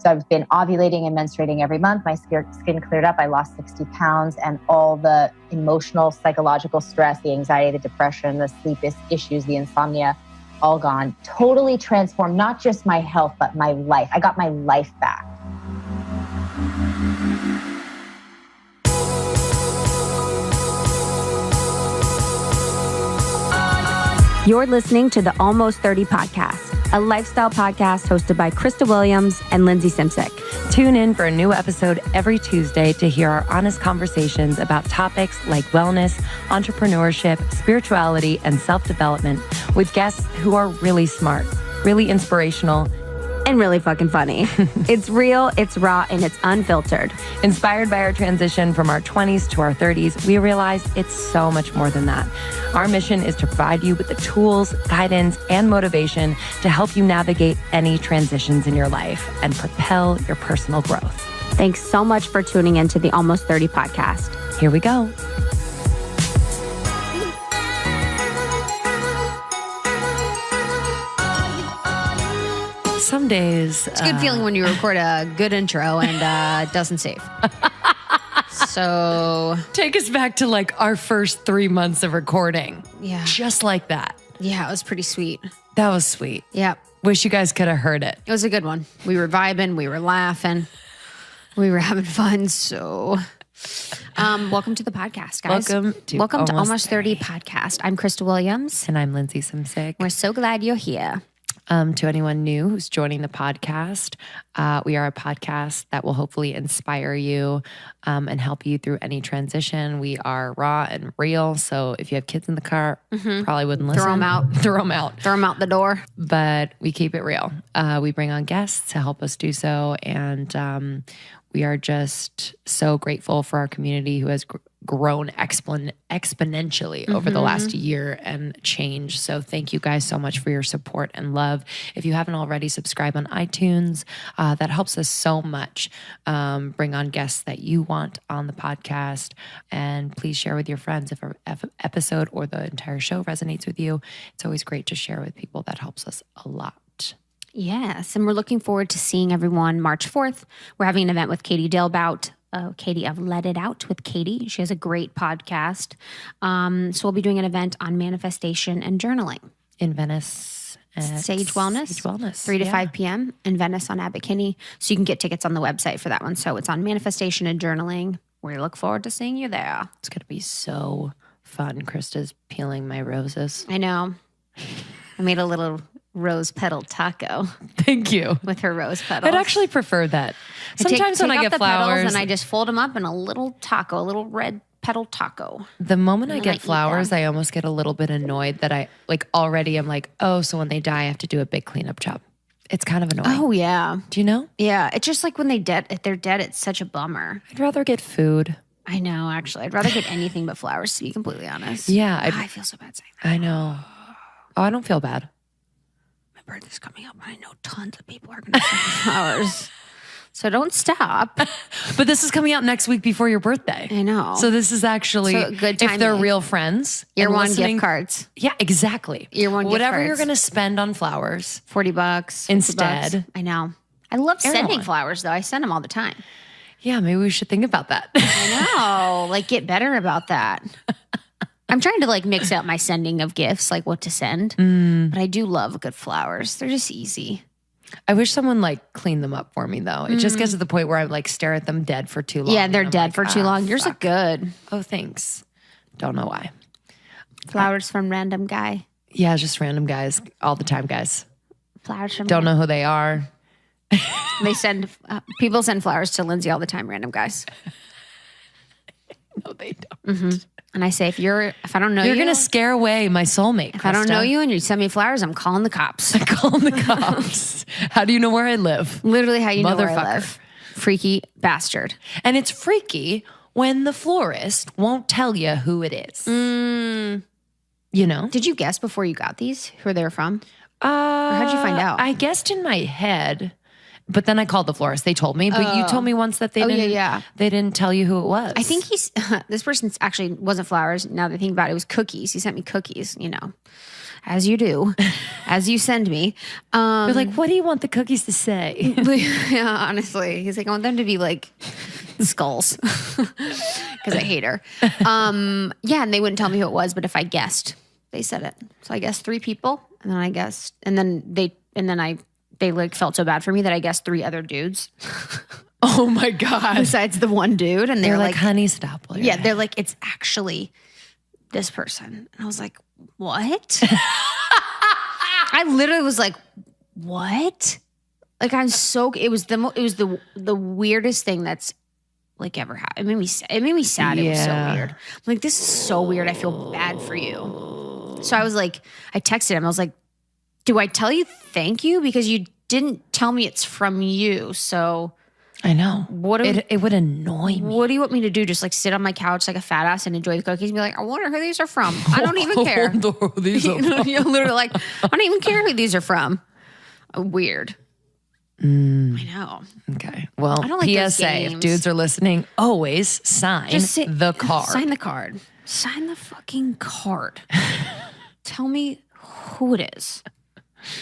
So I've been ovulating and menstruating every month. My skin cleared up. I lost 60 pounds, and all the emotional, psychological stress, the anxiety, the depression, the sleep issues, the insomnia, all gone. Totally transformed, not just my health, but my life. I got my life back. You're listening to the Almost 30 podcast, a lifestyle podcast hosted by Krista Williams and Lindsay Simsick. Tune in for a new episode every Tuesday to hear our honest conversations about topics like wellness, entrepreneurship, spirituality, and self-development with guests who are really smart, really inspirational, and really fucking funny. It's real, it's raw, and it's unfiltered. Inspired by our transition from our 20s to our 30s, we realized it's so much more than that. Our mission is to provide you with the tools, guidance, and motivation to help you navigate any transitions in your life and propel your personal growth. Thanks so much for tuning into the Almost 30 podcast. Here we go. Some days. It's a good feeling when you record a good intro and it doesn't save. So take us back to like our first 3 months of recording. Yeah. Just like that. Yeah, it was pretty sweet. That was sweet. Yeah. Wish you guys could have heard it. It was a good one. We were vibing. We were laughing. We were having fun. So welcome to the podcast, guys. Welcome to Almost 30 podcast. I'm Krista Williams. And I'm Lindsay Simsick. We're so glad you're here. To anyone new who's joining the podcast, we are a podcast that will hopefully inspire you and help you through any transition. We are raw and real. So if you have kids in the car, probably wouldn't listen. Throw them out. Throw them out. Throw them out the door. But we keep it real. We bring on guests to help us do so. And we are just so grateful for our community who has grown exponentially over the last year and change. So thank you guys so much for your support and love. If you haven't already, subscribe on iTunes. That helps us so much. Bring on guests that you want on the podcast. And please share with your friends if an episode or the entire show resonates with you. It's always great to share with people. That helps us a lot. Yes, and we're looking forward to seeing everyone March 4th. We're having an event with Katie Dalebout. Katie of Let It Out with Katie. She has a great podcast. So we'll be doing an event on manifestation and journaling. In Venice. Sage Wellness. 3 to 5 p.m. in Venice on Abbot Kinney. So you can get tickets on the website for that one. So it's on manifestation and journaling. We look forward to seeing you there. It's going to be so fun. Krista's peeling my roses. I know. I made a little rose petal taco. Thank you. With her rose petals. I'd actually prefer that. Sometimes when I get flowers, and I just fold them up in a little taco, a little red petal taco. The moment I get flowers, I almost get a little bit annoyed that I like already am like, oh, so when they die, I have to do a big cleanup job. It's kind of annoying. Oh yeah. Do you know? Yeah. It's just like when if they're dead, it's such a bummer. I'd rather get food. I know, actually. I'd rather get anything but flowers, to be completely honest. Yeah. I feel so bad saying that. I know. Oh, I don't feel bad. My birthday's coming up, and I know tons of people are going to send me flowers. So don't stop. But this is coming out next week before your birthday. I know. So this is actually, good if they're real friends. Year one gift cards. Yeah, exactly. Year one gift cards. Whatever you're going to spend on flowers. $40 instead. $50. I know. I love sending flowers, though. I send them all the time. Yeah, maybe we should think about that. I know. Like, get better about that. I'm trying to like mix up my sending of gifts, like what to send. But I do love good flowers. They're just easy. I wish someone like cleaned them up for me though. It just gets to the point where I like stare at them dead for too long. Yeah, they're dead for too long. Yours are good. Oh, thanks. Don't know why. Flowers from random guy. Yeah, just random guys all the time, guys. Flowers from don't know who they are. They send people send flowers to Lindsay all the time, random guys. No, they don't. And I say, if I don't know you're going to scare away my soulmate, If I don't know you and you send me flowers, I'm calling the cops. I'm calling the cops. How do you know where I live? Literally how you know where I live. Freaky bastard. And it's freaky when the florist won't tell you who it is. You know? Did you guess before you got these who they were from? Or how'd you find out? I guessed in my head. But then I called the florist. They told me. But you told me once that they didn't tell you who it was. I think this person actually wasn't flowers. Now that I think about it, it was cookies. He sent me cookies, you know. as you do, as you send me. They're like, what do you want the cookies to say? Yeah, honestly. He's like, I want them to be like skulls because I hate her. Yeah, and they wouldn't tell me who it was, but if I guessed, they said it. So I guessed 3 people, and then I guessed, they like felt so bad for me that I guessed 3 other dudes. Oh my God. Besides the one dude. And they're like, honey, stop. Yeah, they're like, it's actually this person. And I was like, what? I literally was like, what? Like, it was the weirdest thing that's like ever happened. It made me sad. It was so weird. I'm like, this is so weird. I feel bad for you. So I was like, I texted him. I was like, do I tell you thank you? Because you didn't tell me it's from you. So I know. It would annoy me. What do you want me to do? Just like sit on my couch like a fat ass and enjoy the cookies and be like, I wonder who these are from. I don't even care. You're literally like, I don't even care who these are from. Weird. I know. Okay. Well, I don't like those PSA, games. if dudes are listening, always sign the card. Sign the card. Sign the fucking card. Tell me who it is.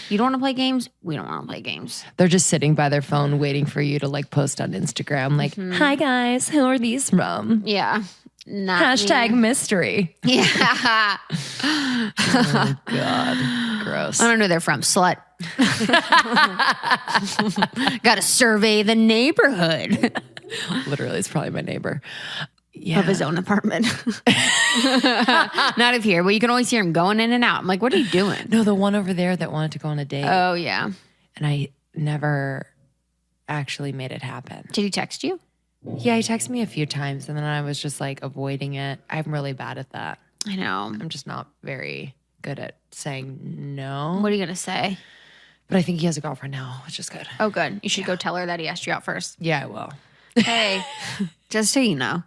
You don't want to play games? We don't want to play games. They're just sitting by their phone waiting for you to like post on Instagram like, hi guys, who are these from? Yeah. Hashtag mystery. Yeah. Oh God. Gross. I don't know who they're from. Slut. Got to survey the neighborhood. Literally, it's probably my neighbor. Yeah. Of his own apartment. Not of here. Well, you can always hear him going in and out. I'm like, what are you doing? No, the one over there that wanted to go on a date. Oh, yeah. And I never actually made it happen. Did he text you? Yeah, he texted me a few times and then I was just like avoiding it. I'm really bad at that. I know. I'm just not very good at saying no. What are you going to say? But I think he has a girlfriend now, which is good. Oh, good. You should go tell her that he asked you out first. Yeah, I will. Hey, just so you know.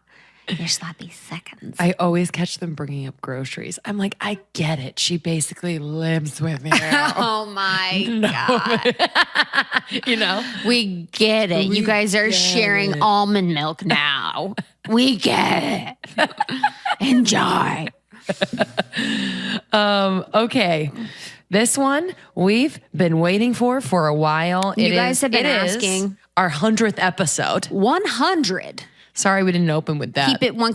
Your sloppy seconds. I always catch them bringing up groceries. I'm like, I get it. She basically lives with me. Oh my God. You know? We get it. You guys are sharing almond milk now. We get it. Enjoy. Okay. This one we've been waiting for a while. You guys have been asking. Our 100th episode. 100. Sorry we didn't open with that. Keep it one.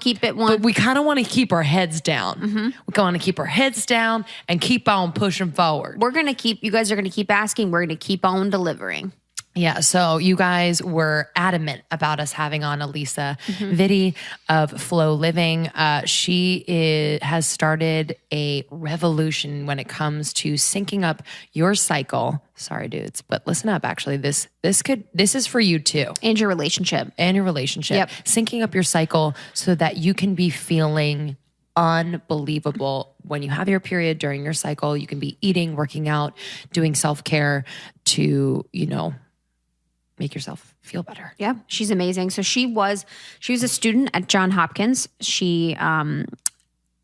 But we kind of want to keep our heads down. Mm-hmm. We want to keep our heads down and keep on pushing forward. You guys are going to keep asking. We're going to keep on delivering. Yeah, so you guys were adamant about us having on Alisa Vitti of Flow Living. She has started a revolution when it comes to syncing up your cycle. Sorry, dudes, but listen up. Actually, this is for you too, And your relationship. Yep. Syncing up your cycle so that you can be feeling unbelievable when you have your period during your cycle. You can be eating, working out, doing self-care to, make yourself feel better. Yeah, she's amazing. So she was a student at Johns Hopkins. She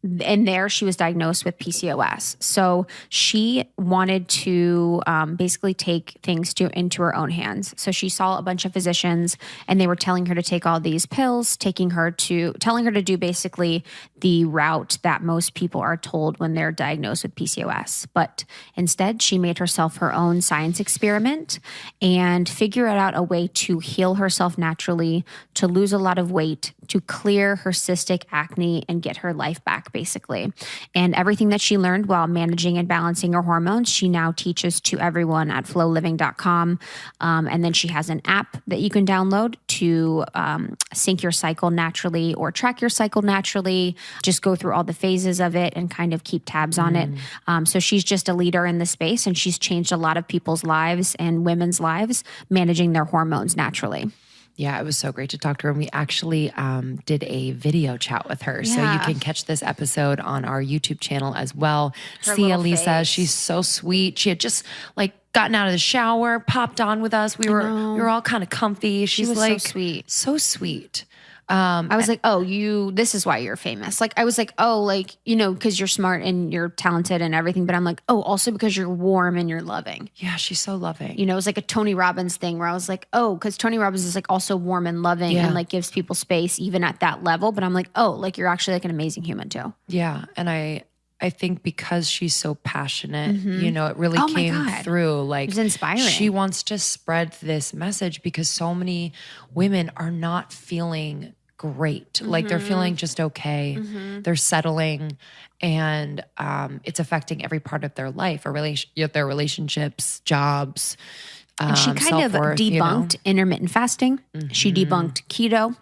and there she was diagnosed with PCOS. So she wanted to basically take things into her own hands. So she saw a bunch of physicians and they were telling her to take all these pills, telling her to do basically the route that most people are told when they're diagnosed with PCOS. But instead, she made herself her own science experiment and figured out a way to heal herself naturally, to lose a lot of weight, to clear her cystic acne and get her life back, basically. And everything that she learned while managing and balancing her hormones, she now teaches to everyone at flowliving.com. And then she has an app that you can download to sync your cycle naturally or track your cycle naturally. Just go through all the phases of it and kind of keep tabs on it. So she's just a leader in the space and she's changed a lot of people's lives and women's lives managing their hormones naturally. Yeah, it was so great to talk to her. And we actually did a video chat with her. Yeah. So you can catch this episode on our YouTube channel as well. Her See little Alisa. face. She's so sweet. She had just gotten out of the shower, popped on with us. We were all kind of comfy. She's was so sweet. So sweet. I was like, this is why you're famous. I was like, because you're smart and you're talented and everything. But I'm like, also because you're warm and you're loving. Yeah, she's so loving. It was like a Tony Robbins thing where I was like, because Tony Robbins is also warm and loving and gives people space even at that level. But I'm like, you're actually an amazing human too. Yeah. And I I think because she's so passionate, you know, it really came through. Like, it was inspiring. She wants to spread this message because so many women are not feeling great. Like they're feeling just okay. They're settling, and it's affecting every part of their life, or their relationships, jobs. And she kind of debunked intermittent fasting. She debunked keto.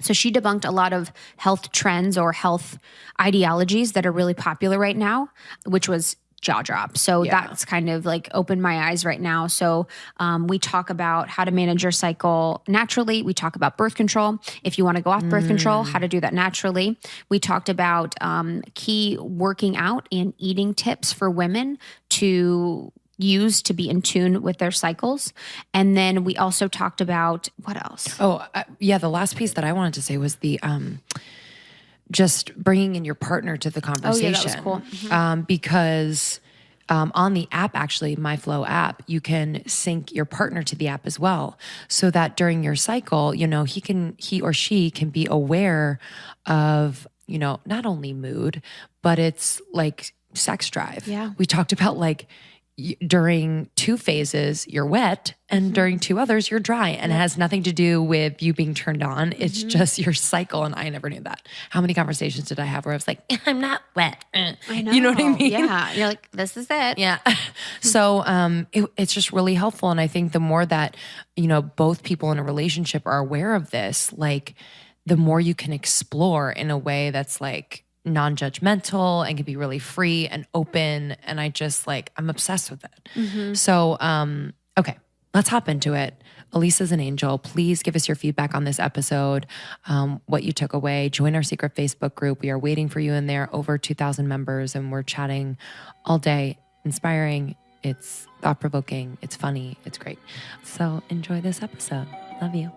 So she debunked a lot of health trends or health ideologies that are really popular right now, which was jaw drop. So that's kind of like opened my eyes right now. So we talk about how to manage your cycle naturally. We talk about birth control. If you want to go off birth control, how to do that naturally. We talked about key working out and eating tips for women to use to be in tune with their cycles. And then we also talked about what else? The last piece that I wanted to say was the just bringing in your partner to the conversation. Oh, yeah, that was cool. Because on the app, actually, MyFlow app, you can sync your partner to the app as well, so that during your cycle, you know, he or she can be aware of, you know, not only mood, but it's like sex drive. Yeah. We talked about like, during 2 phases, you're wet, and during 2 others, you're dry, and it has nothing to do with you being turned on. It's just your cycle. And I never knew that. How many conversations did I have where I was like, I'm not wet? I know. You know what I mean? Yeah. You're like, this is it. Yeah. So it's just really helpful. And I think the more that, you know, both people in a relationship are aware of this, like the more you can explore in a way that's like non-judgmental and can be really free and open. And I just like, I'm obsessed with it. So, okay, let's hop into it. Alisa's an angel. Please give us your feedback on this episode, what you took away. Join our secret Facebook group. We are waiting for you in there, over 2,000 members, and we're chatting all day. Inspiring. It's thought-provoking. It's funny. It's great. So enjoy this episode. Love you.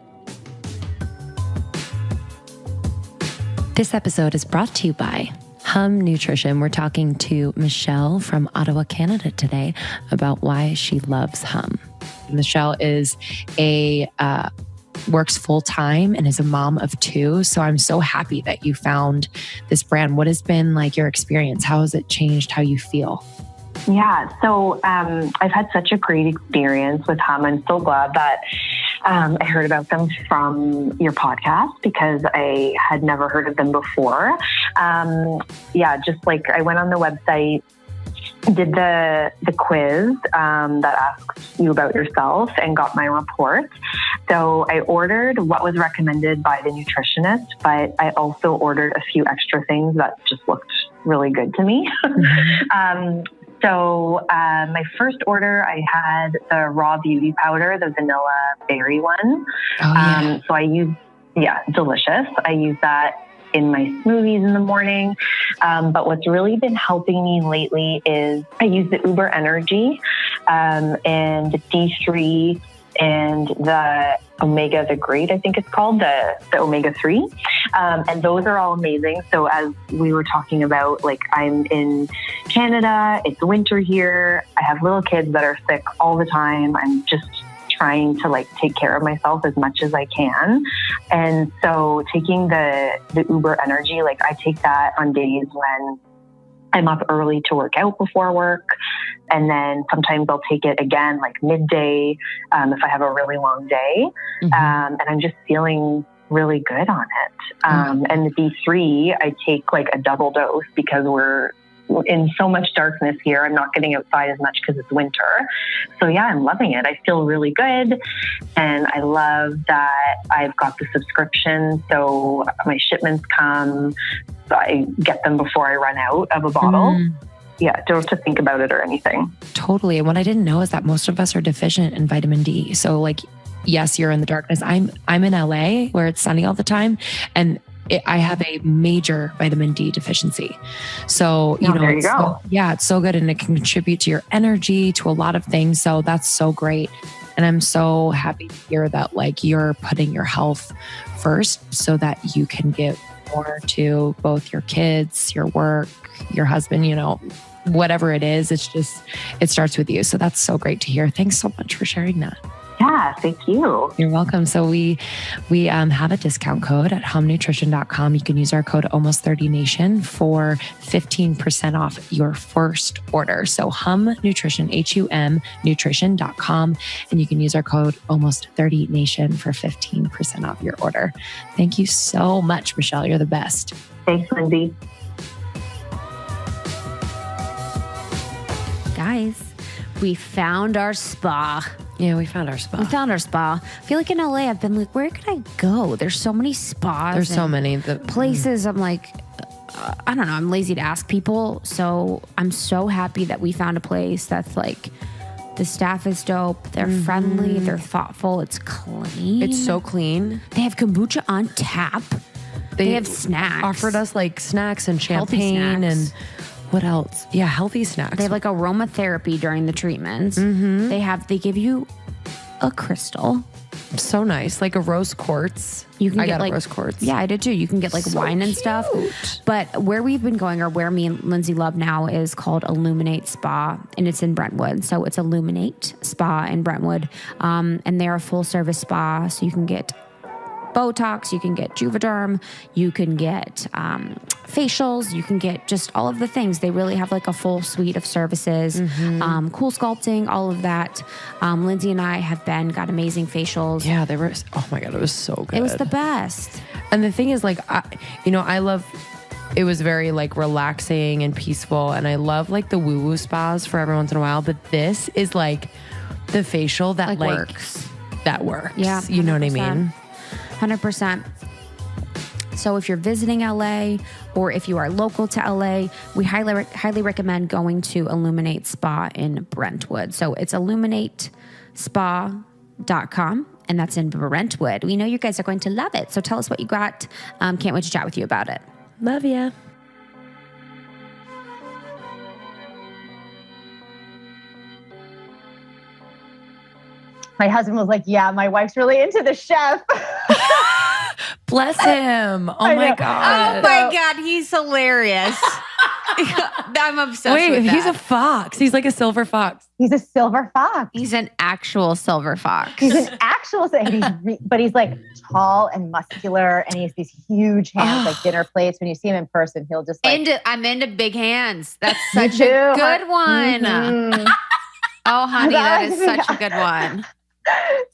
This episode is brought to you by Hum Nutrition. We're talking to Michelle from Ottawa, Canada today about why she loves Hum. Michelle is works full-time and is a mom of 2. So I'm so happy that you found this brand. What has been like your experience? How has it changed how you feel? Yeah, so I've had such a great experience with Hum. I'm so glad that I heard about them from your podcast, because I had never heard of them before. Just like I went on the website, did the quiz that asks you about yourself, and got my report. So I ordered what was recommended by the nutritionist, but I also ordered a few extra things that just looked really good to me. So my first order, I had the raw beauty powder, the vanilla berry one. So I used, delicious. I use that in my smoothies in the morning. But what's really been helping me lately is I use the Uber Energy and the D3 and the Omega the Great, I think it's called, the Omega-3. And those are all amazing. So as we were talking about, like, I'm in Canada, it's winter here. I have little kids that are sick all the time. I'm just trying to like take care of myself as much as I can. And so taking the Uber Energy, like I take that on days when I'm up early to work out before work. And then sometimes I'll take it again, like midday, if I have a really long day. And I'm just feeling really good on it. And the D3, I take like a double dose because we're in so much darkness here. I'm not getting outside as much because it's winter. So yeah, I'm loving it. I feel really good. And I love that I've got the subscription. So my shipments come, so I get them before I run out of a bottle. Yeah, don't have to think about it or anything. Totally. And what I didn't know is that most of us are deficient in vitamin D. So like, yes, you're in the darkness. I'm in LA where it's sunny all the time. And I have a major vitamin D deficiency. So, there you go. It's so good. And it can contribute to your energy, to a lot of things. So that's so great. And I'm so happy to hear that like you're putting your health first so that you can give more to both your kids, your work, your husband, whatever it is. It's just, it starts with you. So that's so great to hear. Thanks so much for sharing that. Yeah, thank you. You're welcome. So we have a discount code at humnutrition.com. You can use our code almost30nation for 15% off your first order. So Hum Nutrition, HUM nutrition.com. And you can use our code almost30nation for 15% off your order. Thank you so much, Michelle. You're the best. Thanks, Lindsay. Guys, we found our spa. Yeah, we found our spa. I feel like in LA, I've been like, where can I go? There's so many spas. There's so many places. I'm like, I don't know. I'm lazy to ask people. So I'm so happy that we found a place that's like, the staff is dope. They're friendly. They're thoughtful. It's clean. It's so clean. They have kombucha on tap. They have snacks. Offered us like snacks and champagne and what else? Yeah, healthy snacks. They have like aromatherapy during the treatments. They give you a crystal. So nice, like a rose quartz. I got a rose quartz. Yeah, I did too. You can get like wine and stuff. But where we've been going, or where me and Lindsay love now, is called Illuminate Spa, and it's in Brentwood. So it's Illuminate Spa in Brentwood, and they're a full service spa. So you can get Botox, you can get Juvederm, you can get facials, you can get just all of the things. They really have like a full suite of services, cool sculpting, all of that. Lindsay and I have got amazing facials. Yeah, they were, oh my God, it was so good. It was the best. And the thing is like, I love, it was very like relaxing and peaceful. And I love like the woo-woo spas for every once in a while. But this is like the facial that like works. That works. Yeah. 100%. You know what I mean? 100%. So if you're visiting LA or if you are local to LA, we highly recommend going to Illuminate Spa in Brentwood. So it's illuminatespa.com, and that's in Brentwood. We know you guys are going to love it. So tell us what you got. Can't wait to chat with you about it. Love ya. My husband was like, yeah, my wife's really into the chef. Bless him. Oh my God. Oh my God. He's hilarious. I'm obsessed with that. He's a fox. He's like a silver fox. He's a silver fox. He's an actual silver fox. He's an actual, but he's like tall and muscular, and he has these huge hands, like dinner plates. When you see him in person, he'll just like... I'm into big hands. That's such a good one. Oh, honey, that is such a good one.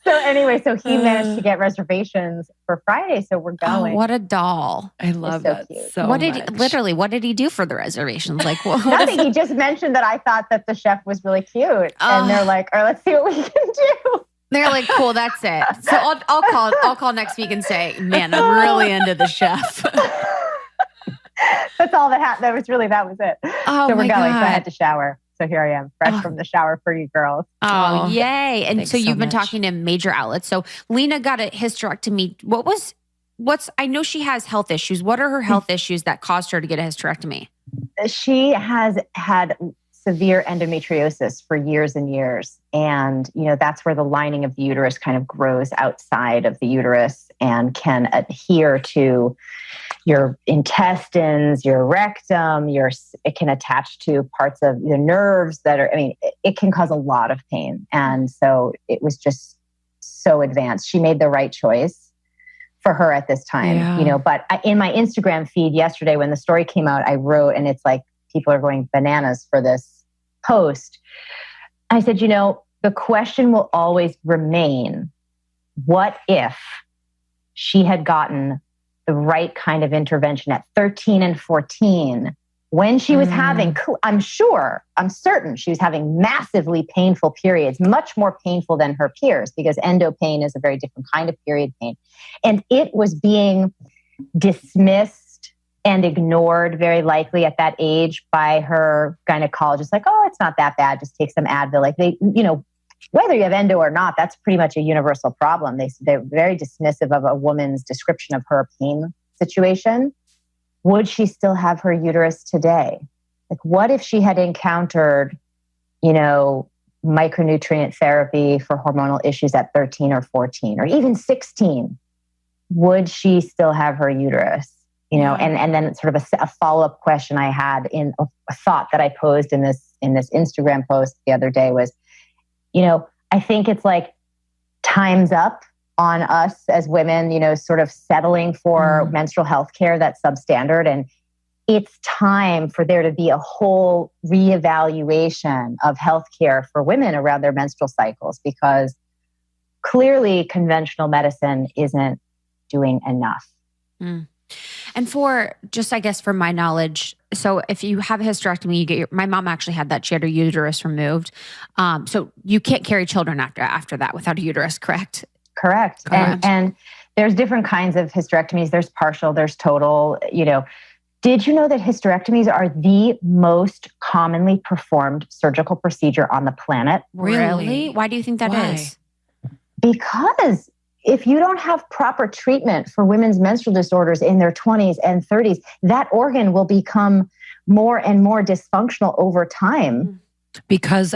So anyway, he managed to get reservations for Friday, so we're going. Oh, what a doll! I love that so much. What did he do for the reservations? Like nothing. He just mentioned that I thought that the chef was really cute, and they're like, "All right, let's see what we can do." They're like, "Cool, that's it." So I'll call next week and say, "Man, I'm really into the chef." That's all that was it. Oh, so we're going. God. So I had to shower. So here I am, fresh from the shower for you girls. Oh, yay. And so you've been much. talking to major outlets. So Lena got a hysterectomy. I know she has health issues. What are her health issues that caused her to get a hysterectomy? She has had severe endometriosis for years and years. And, that's where the lining of the uterus kind of grows outside of the uterus and can adhere to your intestines, your rectum, it can attach to parts of the nerves it can cause a lot of pain. And so it was just so advanced. She made the right choice for her at this time, but in my Instagram feed yesterday, when the story came out, I wrote, and it's like, people are going bananas for this post. I said, the question will always remain, what if she had gotten the right kind of intervention at 13 and 14 when she was having, I'm certain she was having massively painful periods, much more painful than her peers, because endo pain is a very different kind of period pain. And it was being dismissed and ignored very likely at that age by her gynecologist. Like, oh, it's not that bad. Just take some Advil. Like whether you have endo or not, that's pretty much a universal problem. They're very dismissive of a woman's description of her pain situation. Would she still have her uterus today? Like, what if she had encountered, micronutrient therapy for hormonal issues at 13 or 14 or even 16? Would she still have her uterus? And then sort of a follow-up question I had in a thought that I posed in this Instagram post the other day was, I think it's like time's up on us as women, sort of settling for menstrual health care that's substandard. And it's time for there to be a whole reevaluation of healthcare for women around their menstrual cycles, because clearly conventional medicine isn't doing enough. And for just, I guess, from my knowledge, so if you have a hysterectomy, my mom actually had that. She had her uterus removed. So you can't carry children after that without a uterus, correct? Correct. And there's different kinds of hysterectomies. There's partial, there's total, Did you know that hysterectomies are the most commonly performed surgical procedure on the planet? Really? Why do you think that is? Because if you don't have proper treatment for women's menstrual disorders in their 20s and 30s, that organ will become more and more dysfunctional over time. Because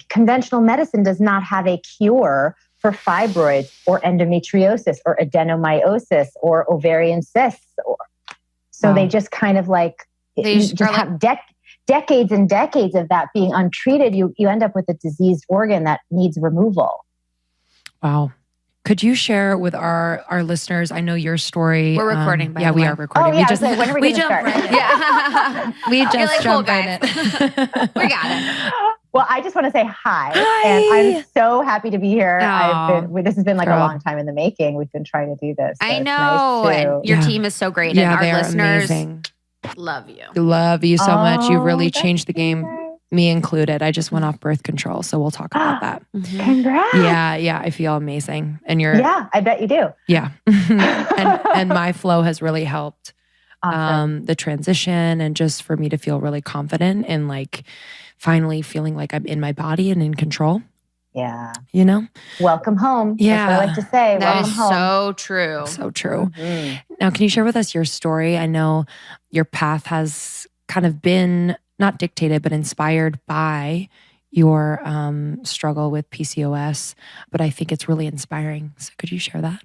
conventional medicine does not have a cure for fibroids or endometriosis or adenomyosis or ovarian cysts. So they just kind of have decades and decades of that being untreated. You end up with a diseased organ that needs removal. Wow. Could you share with our listeners? I know your story. We're recording, by the way. We are recording. Oh, yeah. When are we going to start? Yeah. We just jumped right in. We got it. Well, I just want to say hi. And I'm so happy to be here. This has been a long time in the making. We've been trying to do this. So I know. And your team is so great. Yeah, and our listeners amazing. Love you. Love you so much. You really changed the game. Me included. I just went off birth control, so we'll talk about that. Congrats. Yeah, I feel amazing. And you're I bet you do. Yeah. and my flow has really helped the transition, and just for me to feel really confident and finally feeling like I'm in my body and in control. Yeah. Welcome home. Yeah. That's what I like to say. That Welcome is home. so true. So true. Now, can you share with us your story? I know your path has kind of been not dictated, but inspired by your struggle with PCOS, but I think it's really inspiring. So could you share that?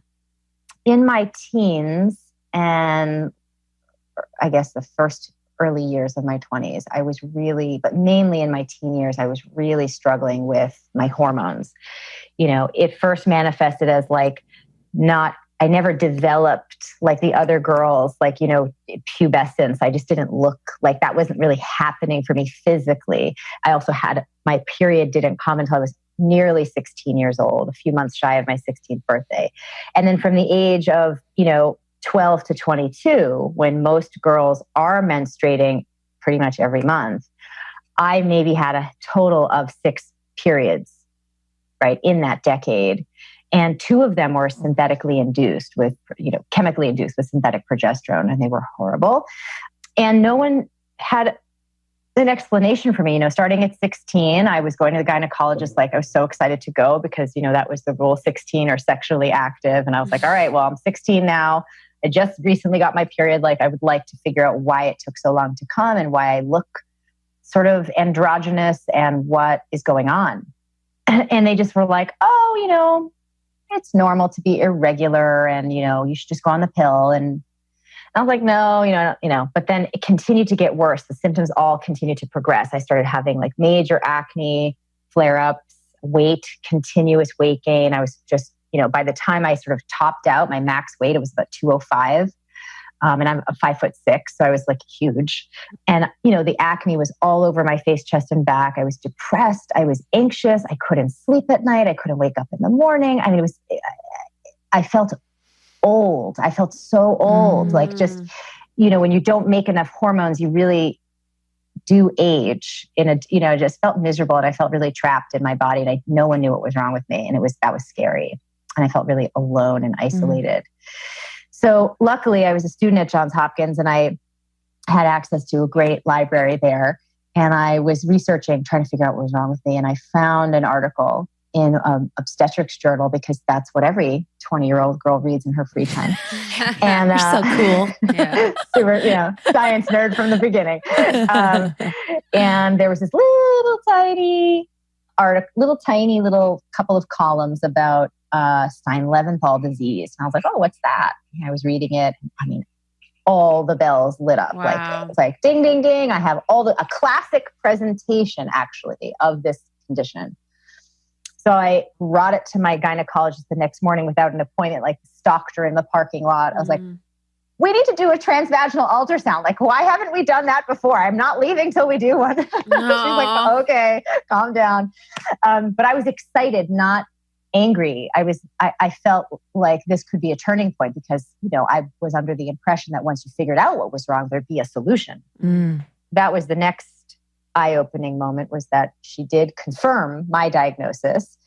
In my teens, and I guess the first early years of my 20s, but mainly in my teen years, I was really struggling with my hormones. It first manifested as I never developed like the other girls, pubescence. I just didn't look like that wasn't really happening for me physically. I also had my period didn't come until I was nearly 16 years old, a few months shy of my 16th birthday. And then from the age of, 12 to 22, when most girls are menstruating pretty much every month, I maybe had a total of 6 periods, right, in that decade. And 2 of them were synthetically induced with, chemically induced with synthetic progesterone, and they were horrible. And no one had an explanation for me. Starting at 16, I was going to the gynecologist. I was so excited to go because, that was the rule, 16 or sexually active. And I was like, all right, well, I'm 16 now. I just recently got my period. I would like to figure out why it took so long to come and why I look sort of androgynous and what is going on. And they just were like, oh, it's normal to be irregular and, you should just go on the pill. And I was like, no, but then it continued to get worse. The symptoms all continued to progress. I started having major acne, flare-ups, continuous weight gain. I was just, by the time I sort of topped out my max weight, it was about 205. And I'm 5'6", so I was huge. And, the acne was all over my face, chest, and back. I was depressed. I was anxious. I couldn't sleep at night. I couldn't wake up in the morning. I mean, I felt old. I felt so old. When you don't make enough hormones, you really do age I just felt miserable, and I felt really trapped in my body, and no one knew what was wrong with me. And that was scary. And I felt really alone and isolated. So luckily I was a student at Johns Hopkins, and I had access to a great library there. And I was researching, trying to figure out what was wrong with me. And I found an article in obstetrics journal, because that's what every 20-year-old girl reads in her free time. And you're so cool. Yeah. Super, science nerd from the beginning. And there was this little tiny couple of columns about Stein-Leventhal disease. And I was like, oh, what's that? And I was reading it. I mean, all the bells lit up. Wow. It's like ding, ding, ding. I have a classic presentation actually of this condition. So I brought it to my gynecologist the next morning without an appointment, like stalked her in the parking lot. I was like, we need to do a transvaginal ultrasound. Like, why haven't we done that before? I'm not leaving till we do one. She's like, okay, calm down. But I was excited, not angry. I felt like this could be a turning point because, I was under the impression that once you figured out what was wrong, there'd be a solution. That was the next eye-opening moment, was that she did confirm my diagnosis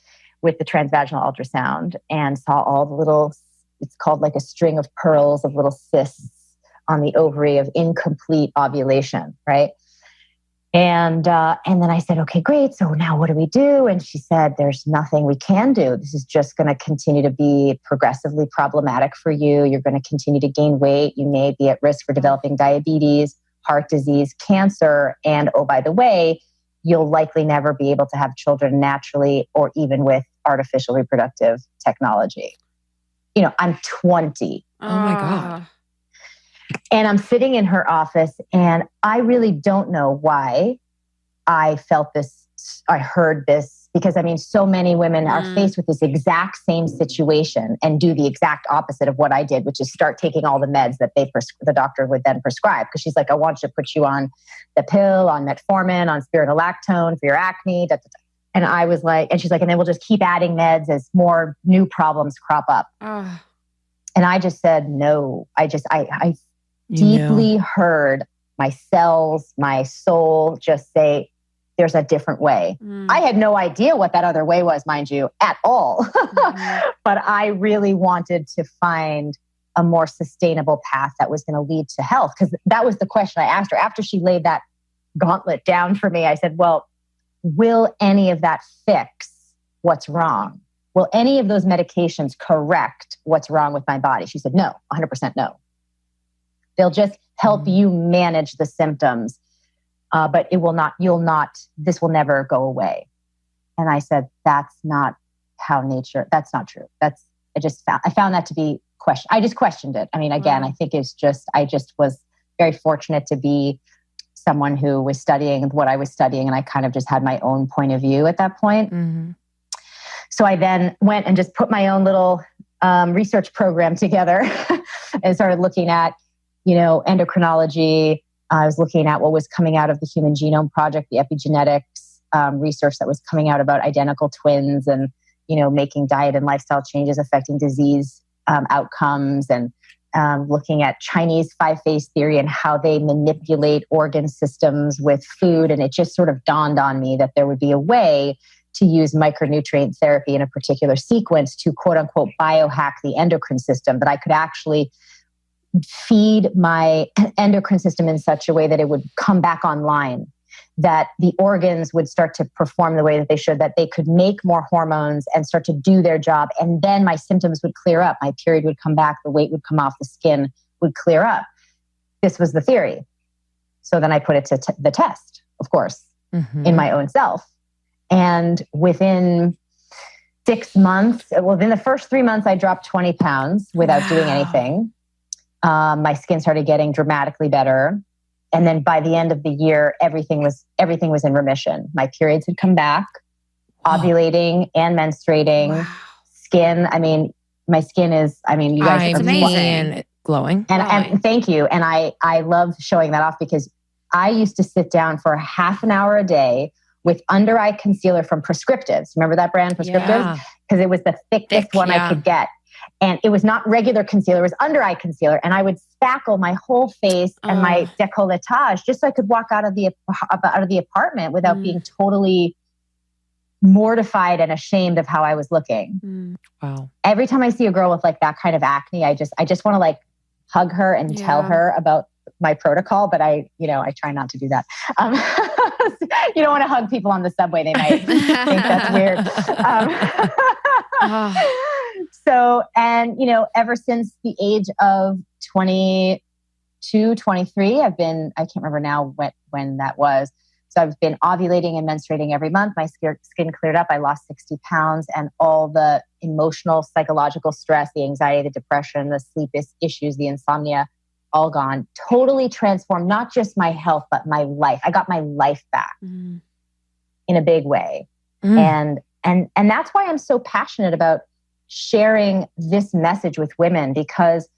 with the transvaginal ultrasound and saw all the little, it's called like a string of pearls of little cysts on the ovary of incomplete ovulation, right? And then I said, okay, great. So now what do we do? And she said, there's nothing we can do. This is just going to continue to be progressively problematic for you. You're going to continue to gain weight. You may be at risk for developing diabetes, heart disease, cancer. And oh, by the way, you'll likely never be able to have children naturally or even with artificial reproductive technology. I'm 20. Oh my God. And I'm sitting in her office and I really don't know why I felt this. I heard this because so many women are faced with this exact same situation and do the exact opposite of what I did, which is start taking all the meds that the doctor would then prescribe. Because she's like, I want you to put you on the pill, on metformin, on spironolactone for your acne. Da, da, da. And I was like, and she's like, and then we'll just keep adding meds as more new problems crop up. And I just said, no, I deeply heard my cells, my soul just say, there's a different way. I had no idea what that other way was, mind you, at all. But I really wanted to find a more sustainable path that was going to lead to health. Because that was the question I asked her. After she laid that gauntlet down for me, I said, well, will any of that fix what's wrong? Will any of those medications correct what's wrong with my body? She said, no, 100% no. They'll just help you manage the symptoms, but this will never go away. And I said, that's not true. I found that to be I just questioned it. Again, I think I just was very fortunate to be someone who was studying what I was studying, and I kind of just had my own point of view at that point. So I then went and just put my own little research program together and started looking at, endocrinology. I was looking at what was coming out of the Human Genome Project, the epigenetics research that was coming out about identical twins and, making diet and lifestyle changes affecting disease outcomes, and looking at Chinese 5-phase theory and how they manipulate organ systems with food. And it just sort of dawned on me that there would be a way to use micronutrient therapy in a particular sequence to quote unquote biohack the endocrine system, that I could actually feed my endocrine system in such a way that it would come back online, that the organs would start to perform the way that they should, that they could make more hormones and start to do their job. And then my symptoms would clear up. My period would come back. The weight would come off. The skin would clear up. This was the theory. So then I put it to the test, of course, in my own self. And within 6 months, within the first 3 months, I dropped 20 pounds without doing anything. My skin started getting dramatically better. And then by the end of the year, everything was in remission. My periods had come back, ovulating and menstruating. Skin, my skin is, you guys, it's amazing. Glowing. And thank you. And I love showing that off because I used to sit down for half an hour a day with under eye concealer from Prescriptives. Remember that brand, Prescriptives? Because it was the thickest one I could get. And it was not regular concealer, it was under eye concealer. And I would spackle my whole face and my décolletage just so I could walk out of the apartment without being totally mortified and ashamed of how I was looking. Wow. Every time I see a girl with like that kind of acne, I just want to like hug her and tell her about my protocol, but I try not to do that. You don't want to hug people on the subway. They might think that's weird. So, and, ever since the age of 22, 23, I can't remember now when that was. So I've been ovulating and menstruating every month. My skin cleared up. I lost 60 pounds, and all the emotional, psychological stress, the anxiety, the depression, the sleep issues, the insomnia, all gone. Totally transformed, not just my health, but my life. I got my life back in a big way. And And that's why I'm so passionate about sharing this message with women, because,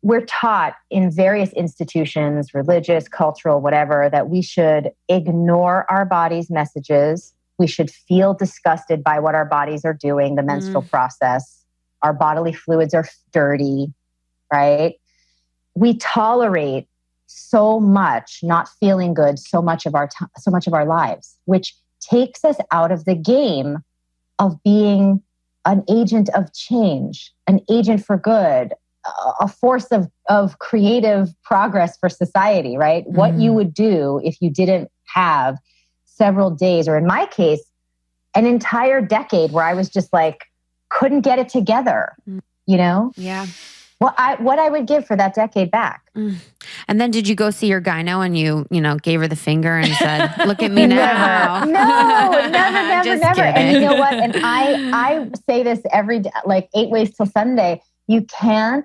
we're taught in various institutions, religious, cultural, whatever, that we should ignore our body's messages. We should feel disgusted by what our bodies are doing, the menstrual process. Our bodily fluids are dirty, right? We tolerate so much not feeling good so much of our lives, which takes us out of the game of being an agent of change, an agent for good, a force of creative progress for society, right? Mm-hmm. What you would do if you didn't have several days, or in my case, an entire decade where I was just like, couldn't get it together, Yeah. What I would give for that decade back. And then did you go see your gyno and you gave her the finger and said, look at me now? Never. And you know what? And I say this every day, like 8 ways till Sunday. You can't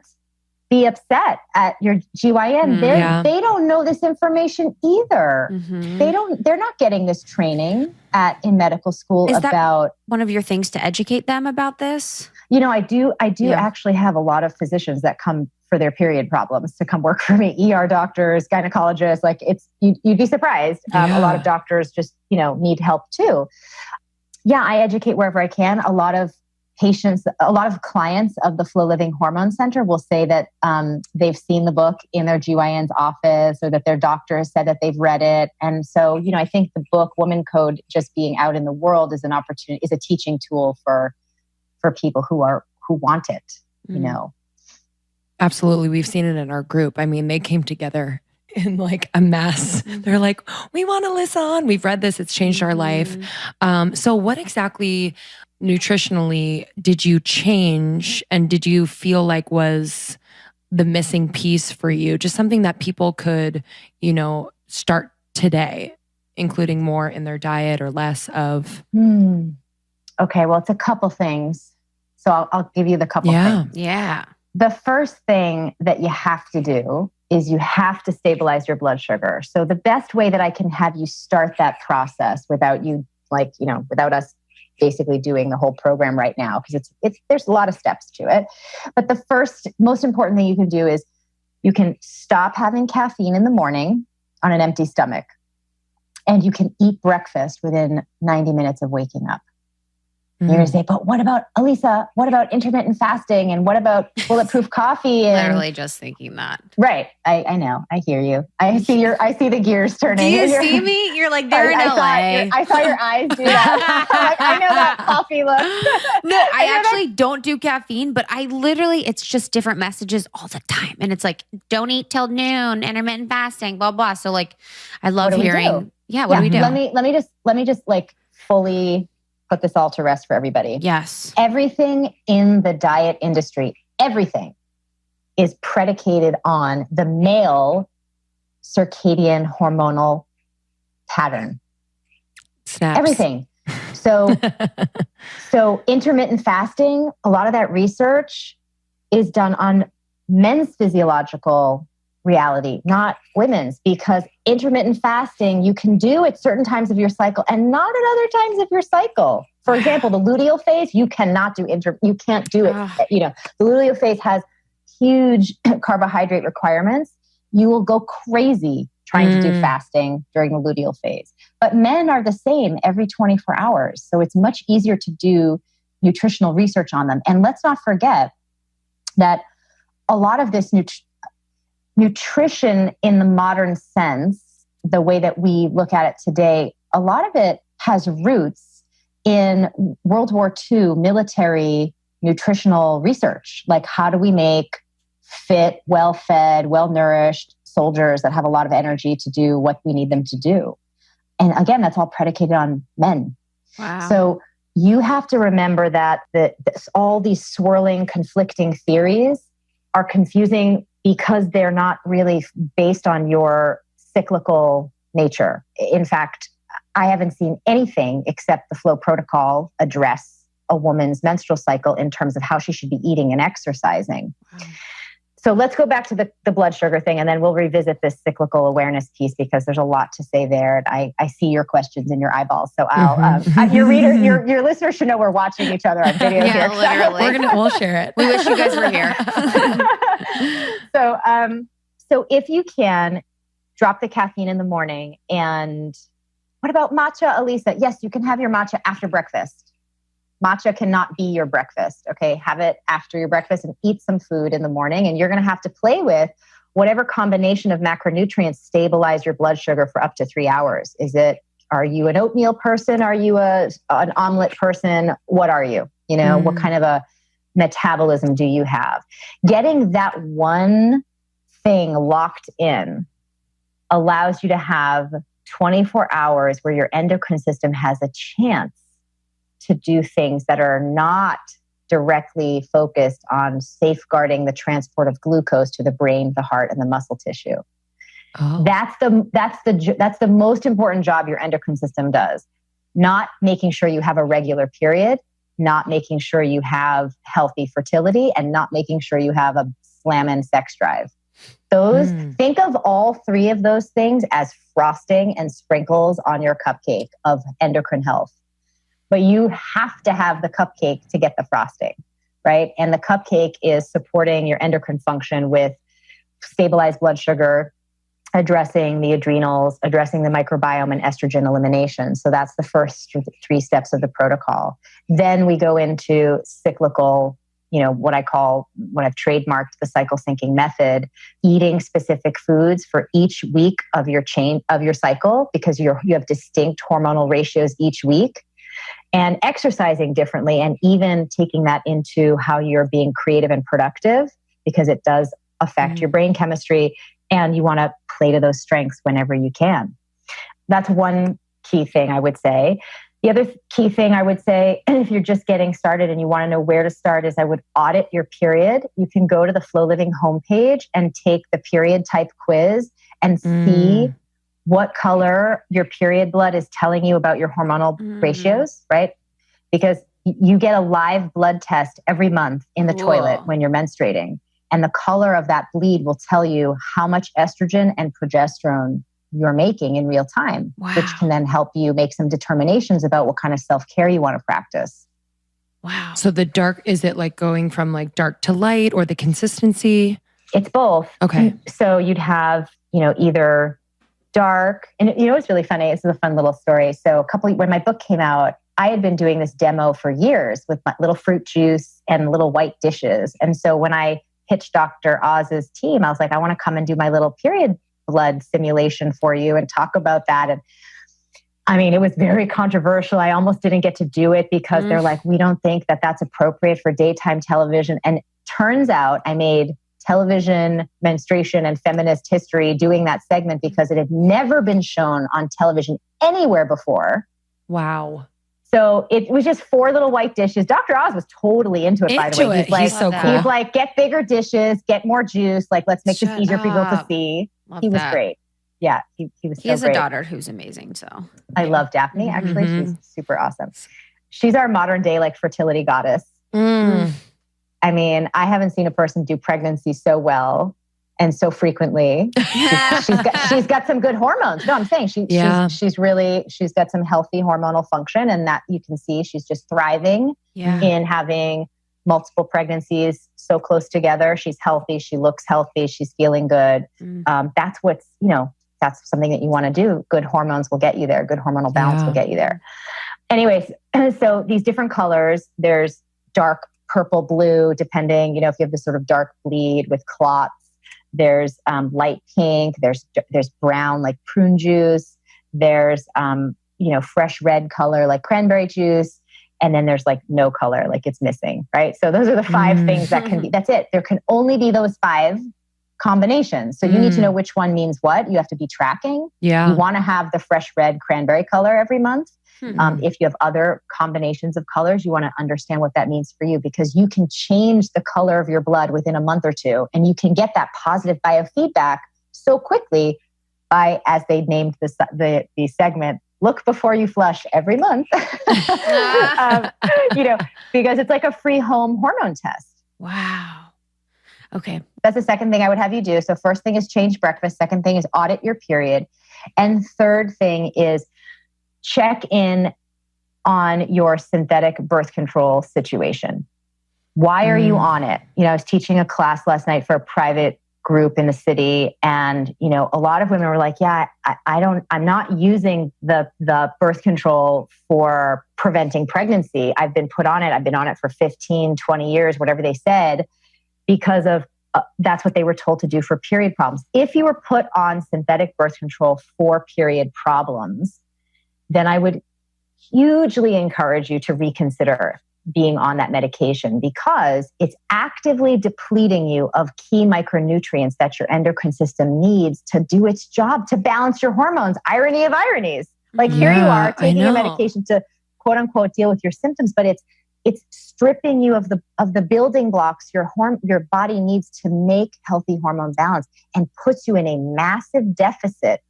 be upset at your GYN. They don't know this information either. Mm-hmm. They're not getting this training in medical school. Is about that one of your things to educate them about this? I do actually have a lot of physicians that come for their period problems to come work for me. ER doctors, gynecologists, like you'd be surprised. A lot of doctors just, need help too. Yeah, I educate wherever I can. A lot of clients of the Flow Living Hormone Center will say that they've seen the book in their GYN's office, or that their doctor has said that they've read it. And so, I think the book WomanCode just being out in the world is an opportunity, is a teaching tool for people who want it, Absolutely. We've seen it in our group. I mean, they came together in like a mess. They're like, we want to listen. We've read this. It's changed our life. So what exactly nutritionally did you change, and did you feel like was the missing piece for you? Just something that people could, start today, including more in their diet or less of. Okay, well, it's a couple things. So I'll give you the couple things. Yeah. The first thing that you have to do is you have to stabilize your blood sugar. So the best way that I can have you start that process without you, without us basically doing the whole program right now, because there's a lot of steps to it. But the first, most important thing you can do is you can stop having caffeine in the morning on an empty stomach, and you can eat breakfast within 90 minutes of waking up. You're going to say, but what about, Alisa, what about intermittent fasting? And what about bulletproof coffee? And literally just thinking that. Right. I know. I hear you. I see the gears turning. Do you see me? You're like, they're in LA. I saw your eyes do that. I know that coffee look. No, I actually don't do caffeine, but it's just different messages all the time. And it's like, don't eat till noon, intermittent fasting, blah, blah. So like, I love hearing. Yeah. What do we do? Let me just like fully put this all to rest for everybody. Yes. Everything in the diet industry, everything is predicated on the male circadian hormonal pattern. Snaps. Everything. So intermittent fasting, a lot of that research is done on men's physiological reality, not women's, because intermittent fasting you can do at certain times of your cycle and not at other times of your cycle. For example, the luteal phase, you cannot do you can't do it. The luteal phase has huge carbohydrate requirements. You will go crazy trying to do fasting during the luteal phase. But men are the same every 24 hours. So it's much easier to do nutritional research on them. And let's not forget that a lot of this nutrition in the modern sense, the way that we look at it today, a lot of it has roots in World War II military nutritional research. Like, how do we make fit, well-fed, well-nourished soldiers that have a lot of energy to do what we need them to do? And again, that's all predicated on men. Wow. So you have to remember that all these swirling, conflicting theories are confusing because they're not really based on your cyclical nature. In fact, I haven't seen anything except the Flow protocol address a woman's menstrual cycle in terms of how she should be eating and exercising. So let's go back to the blood sugar thing, and then we'll revisit this cyclical awareness piece because there's a lot to say there. And I see your questions in your eyeballs. So your listeners should know we're watching each other on video here. Literally. We'll share it. We wish you guys were here. So if you can, drop the caffeine in the morning. And what about matcha, Alisa? Yes, you can have your matcha after breakfast. Matcha cannot be your breakfast, okay? Have it after your breakfast and eat some food in the morning. And you're going to have to play with whatever combination of macronutrients stabilize your blood sugar for up to 3 hours. Are you an oatmeal person? Are you an omelet person? What are you? What kind of a metabolism do you have? Getting that one thing locked in allows you to have 24 hours where your endocrine system has a chance to do things that are not directly focused on safeguarding the transport of glucose to the brain, the heart, and the muscle tissue. Oh. That's the most important job your endocrine system does. Not making sure you have a regular period, not making sure you have healthy fertility, and not making sure you have a slammin' sex drive. Think of all three of those things as frosting and sprinkles on your cupcake of endocrine health. But you have to have the cupcake to get the frosting, right? And the cupcake is supporting your endocrine function with stabilized blood sugar, addressing the adrenals, addressing the microbiome, and estrogen elimination. So that's the first 3 steps of the protocol. Then we go into cyclical, what I've trademarked the cycle syncing method, eating specific foods for each week of your cycle, because you have distinct hormonal ratios each week. And exercising differently, and even taking that into how you're being creative and productive, because it does affect your brain chemistry, and you want to play to those strengths whenever you can. That's one key thing I would say. The other key thing I would say, if you're just getting started and you want to know where to start, is I would audit your period. You can go to the Flow Living homepage and take the period type quiz and see what color your period blood is telling you about your hormonal ratios, right? Because you get a live blood test every month in the toilet when you're menstruating. And the color of that bleed will tell you how much estrogen and progesterone you're making in real time, which can then help you make some determinations about what kind of self-care you want to practice. Wow. So the dark, is it like going from like dark to light, or the consistency? It's both. Okay. So you'd have, either dark, and it's really funny. This is a fun little story. So when my book came out, I had been doing this demo for years with my little fruit juice and little white dishes. And so when I pitched Dr. Oz's team, I was like, I want to come and do my little period blood simulation for you and talk about that. And I mean, it was very controversial. I almost didn't get to do it because they're like, we don't think that that's appropriate for daytime television. And turns out I made television, menstruation, and feminist history doing that segment because it had never been shown on television anywhere before. Wow. So it was just 4 little white dishes. Dr. Oz was totally into it, by the way. He's so cool. He's like, get bigger dishes, get more juice. Like, let's make this easier for people to see. He was great. Yeah, he was so great. He has a daughter who's amazing. So I love Daphne. Actually, she's super awesome. She's our modern day fertility goddess. I mean, I haven't seen a person do pregnancy so well and so frequently. She's got some good hormones. No, I'm saying she's got some healthy hormonal function, and that you can see she's just thriving in having multiple pregnancies so close together. She's healthy. She looks healthy. She's feeling good. That's that's something that you want to do. Good hormones will get you there. Good hormonal balance will get you there. Anyways, so these different colors, there's dark purple, blue, depending, if you have this sort of dark bleed with clots. There's light pink. There's brown, like prune juice. There's, fresh red color, like cranberry juice. And then there's like no color, like it's missing, right? So those are the 5 things that can be, that's it. There can only be those 5 combinations. So you need to know which one means what. You have to be tracking. Yeah. You want to have the fresh red cranberry color every month. If you have other combinations of colors, you want to understand what that means for you, because you can change the color of your blood within a month or 2. And you can get that positive biofeedback so quickly by, as they named the segment, look before you flush every month, because it's like a free home hormone test. Wow. Okay. That's the second thing I would have you do. So first thing is change breakfast. Second thing is audit your period. And third thing is check in on your synthetic birth control situation. Why are you on it? I was teaching a class last night for a private group in the city. And, a lot of women were like, yeah, I'm not using the birth control for preventing pregnancy. I've been put on it. I've been on it for 15, 20 years, whatever they said, because of that's what they were told to do for period problems. If you were put on synthetic birth control for period problems, then I would hugely encourage you to reconsider being on that medication, because it's actively depleting you of key micronutrients that your endocrine system needs to do its job, to balance your hormones. Irony of ironies. Like here you are taking a medication to quote unquote deal with your symptoms, but it's stripping you of the building blocks your body needs to make healthy hormone balance, and puts you in a massive deficit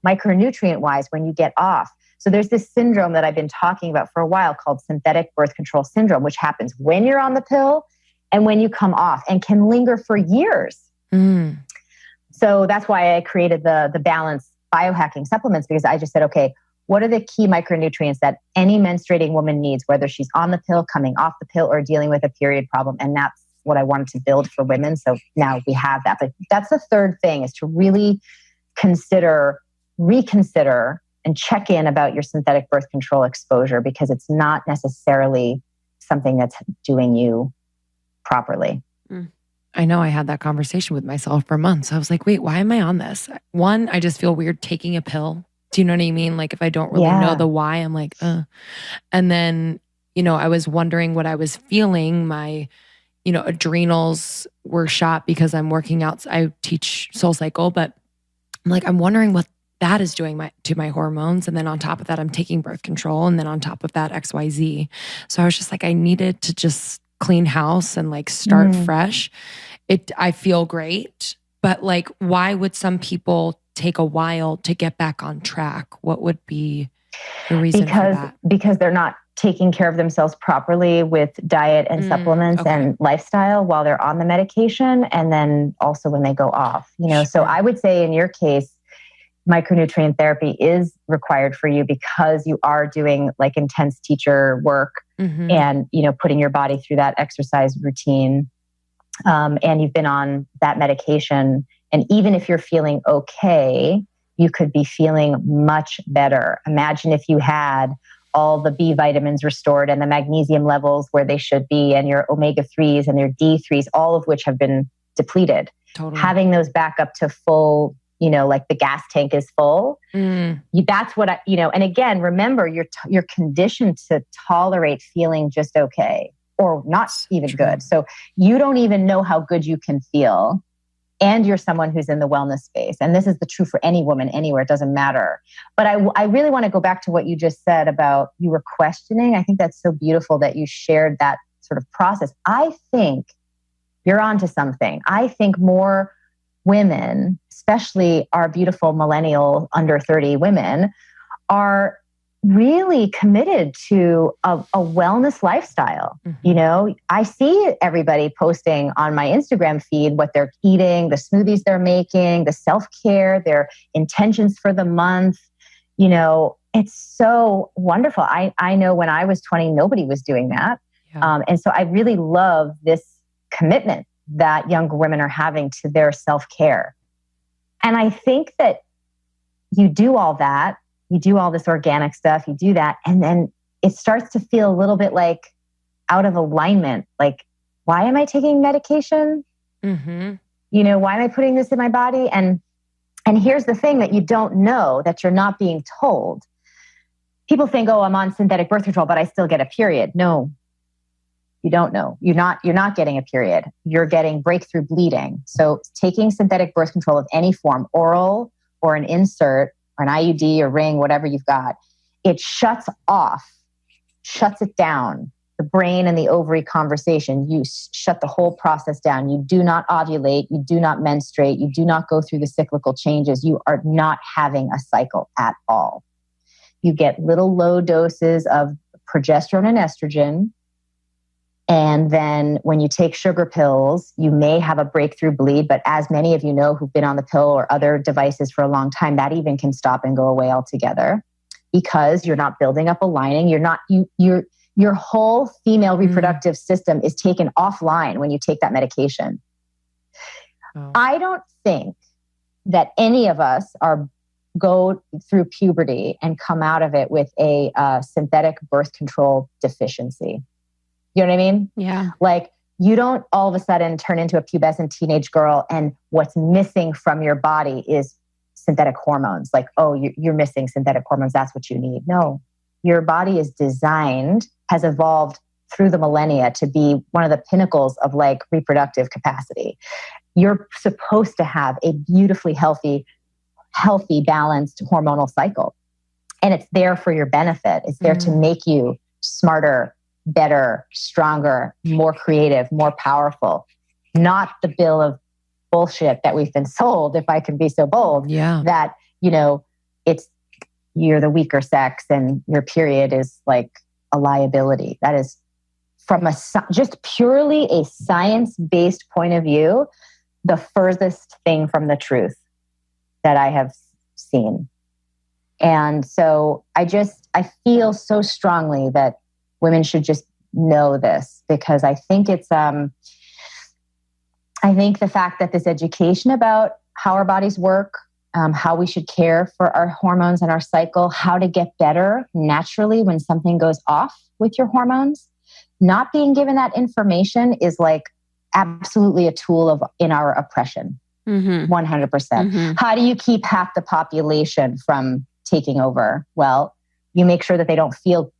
micronutrient wise when you get off. So there's this syndrome that I've been talking about for a while called synthetic birth control syndrome, which happens when you're on the pill and when you come off, and can linger for years. So that's why I created the Balance biohacking supplements, because I just said, okay, what are the key micronutrients that any menstruating woman needs, whether she's on the pill, coming off the pill, or dealing with a period problem? And that's what I wanted to build for women. So now we have that. But that's the third thing, is to really reconsider, and check in about your synthetic birth control exposure, because it's not necessarily something that's doing you properly. I know I had that conversation with myself for months. I was like, wait, why am I on this? One, I just feel weird taking a pill. Do you know what I mean? Like if I don't really know the why, I'm like, And then, I was wondering what I was feeling. My, adrenals were shot because I'm working out. I teach SoulCycle, but I'm like, I'm wondering what that is doing to my hormones. And then on top of that, I'm taking birth control. And then on top of that, XYZ. So I was just like, I needed to just clean house and like start fresh. I feel great, but like, why would some people take a while to get back on track? What would be the reason for that? Because they're not taking care of themselves properly with diet and supplements and lifestyle while they're on the medication. And then also when they go off, so I would say in your case, micronutrient therapy is required for you, because you are doing like intense teacher work and, putting your body through that exercise routine. And you've been on that medication. And even if you're feeling okay, you could be feeling much better. Imagine if you had all the B vitamins restored and the magnesium levels where they should be, and your omega-3s and your D3s, all of which have been depleted. Totally. Having those back up to full, like the gas tank is full. That's what and again, remember, you're conditioned to tolerate feeling just okay, or not even good. So you don't even know how good you can feel. And you're someone who's in the wellness space. And this is the truth for any woman anywhere. It doesn't matter. But I really want to go back to what you just said about you were questioning. I think that's so beautiful that you shared that sort of process. I think you're onto something. I think more women, especially our beautiful millennial under 30 women, are really committed to a wellness lifestyle. I see everybody posting on my Instagram feed what they're eating, the smoothies they're making, the self-care, their intentions for the month. It's so wonderful. I know when I was 20, nobody was doing that. And so I really love this commitment that younger women are having to their self-care. And I think that you do all that, you do all this organic stuff, you do that, and then it starts to feel a little bit like out of alignment. Like, why am I taking medication? Why am I putting this in my body? And here's the thing that you don't know, that you're not being told. People think, oh, I'm on synthetic birth control, but I still get a period. No, you don't know. You're not getting a period. You're getting breakthrough bleeding. So taking synthetic birth control of any form, oral or an insert or an IUD or ring, whatever you've got, it shuts it down. The brain and the ovary conversation, you shut the whole process down. You do not ovulate. You do not menstruate. You do not go through the cyclical changes. You are not having a cycle at all. You get little low doses of progesterone and estrogen, And then when you take sugar pills, you may have a breakthrough bleed, but as many of you know who've been on the pill or other devices for a long time, that even can stop and go away altogether because you're not building up a lining. Your whole female reproductive system is taken offline when you take that medication. Oh. I don't think that any of us go through puberty and come out of it with a synthetic birth control deficiency. You know what I mean? Yeah. Like you don't all of a sudden turn into a pubescent teenage girl and what's missing from your body is synthetic hormones. Like, oh, you're missing synthetic hormones. That's what you need. No, your body is designed, has evolved through the millennia to be one of the pinnacles of like reproductive capacity. You're supposed to have a beautifully healthy, balanced hormonal cycle. And it's there for your benefit. It's there to make you smarter, better, stronger, more creative, more powerful. Not the bill of bullshit that we've been sold, if I can be so bold, that, you're the weaker sex and your period is like a liability. That is from just purely a science-based point of view, the furthest thing from the truth that I have seen. And so I feel so strongly that women should just know this because I think it's, I think the fact that this education about how our bodies work, how we should care for our hormones and our cycle, how to get better naturally when something goes off with your hormones, not being given that information is like absolutely a tool in our oppression. 100%. How do you keep half the population from taking over? Well, you make sure that they don't feel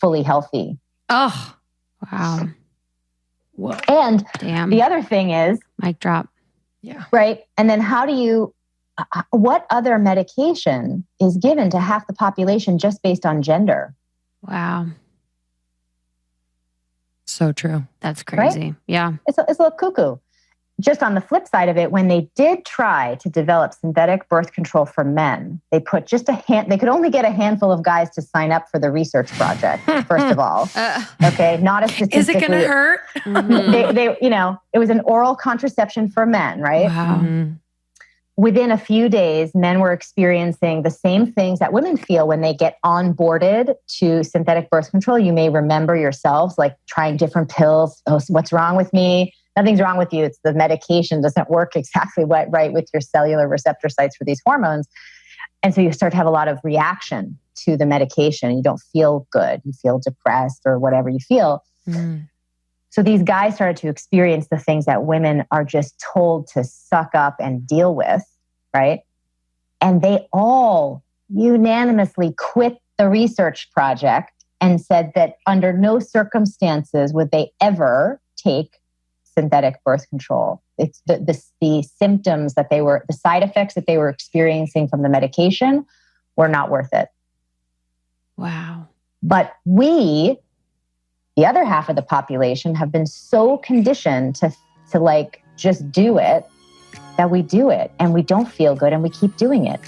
fully healthy. Oh, wow. Whoa. And damn. The other thing is... Mic drop. Yeah. Right? And then what other medication is given to half the population just based on gender? Wow. So true. That's crazy. Right? Yeah. It's a little cuckoo. Just on the flip side of it, when they did try to develop synthetic birth control for men, they put they could only get a handful of guys to sign up for the research project, first of all. Okay, not a statistically. Is it going to hurt? They, it was an oral contraception for men, right? Wow. Within a few days, men were experiencing the same things that women feel when they get onboarded to synthetic birth control. You may remember yourselves like trying different pills. Oh, what's wrong with me? Nothing's wrong with you. It's the medication doesn't work exactly right with your cellular receptor sites for these hormones. And so you start to have a lot of reaction to the medication. You don't feel good. You feel depressed or whatever you feel. So these guys started to experience the things that women are just told to suck up and deal with, right? And they all unanimously quit the research project and said that under no circumstances would they ever take synthetic birth control. It's the symptoms that the side effects that they were experiencing from the medication were not worth it. Wow. But we, the other half of the population, have been so conditioned to like just do it that we do it and we don't feel good and we keep doing it.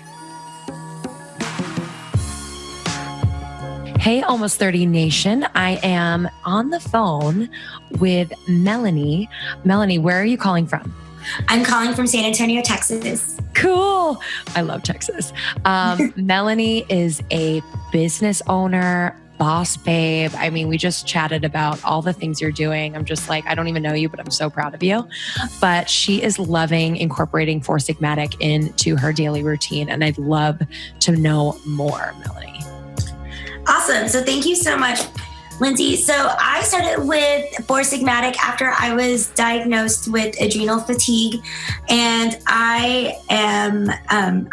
Hey, Almost 30 Nation. I am on the phone with Melanie. Melanie, where are you calling from? I'm calling from San Antonio, Texas. Cool. I love Texas. Melanie is a business owner, boss babe. I mean, we just chatted about all the things you're doing. I'm just like, I don't even know you, but I'm so proud of you. But she is loving incorporating Four Sigmatic into her daily routine. And I'd love to know more, Melanie. Awesome. So thank you so much, Lindsay. So I started with Four Sigmatic after I was diagnosed with adrenal fatigue, and I'm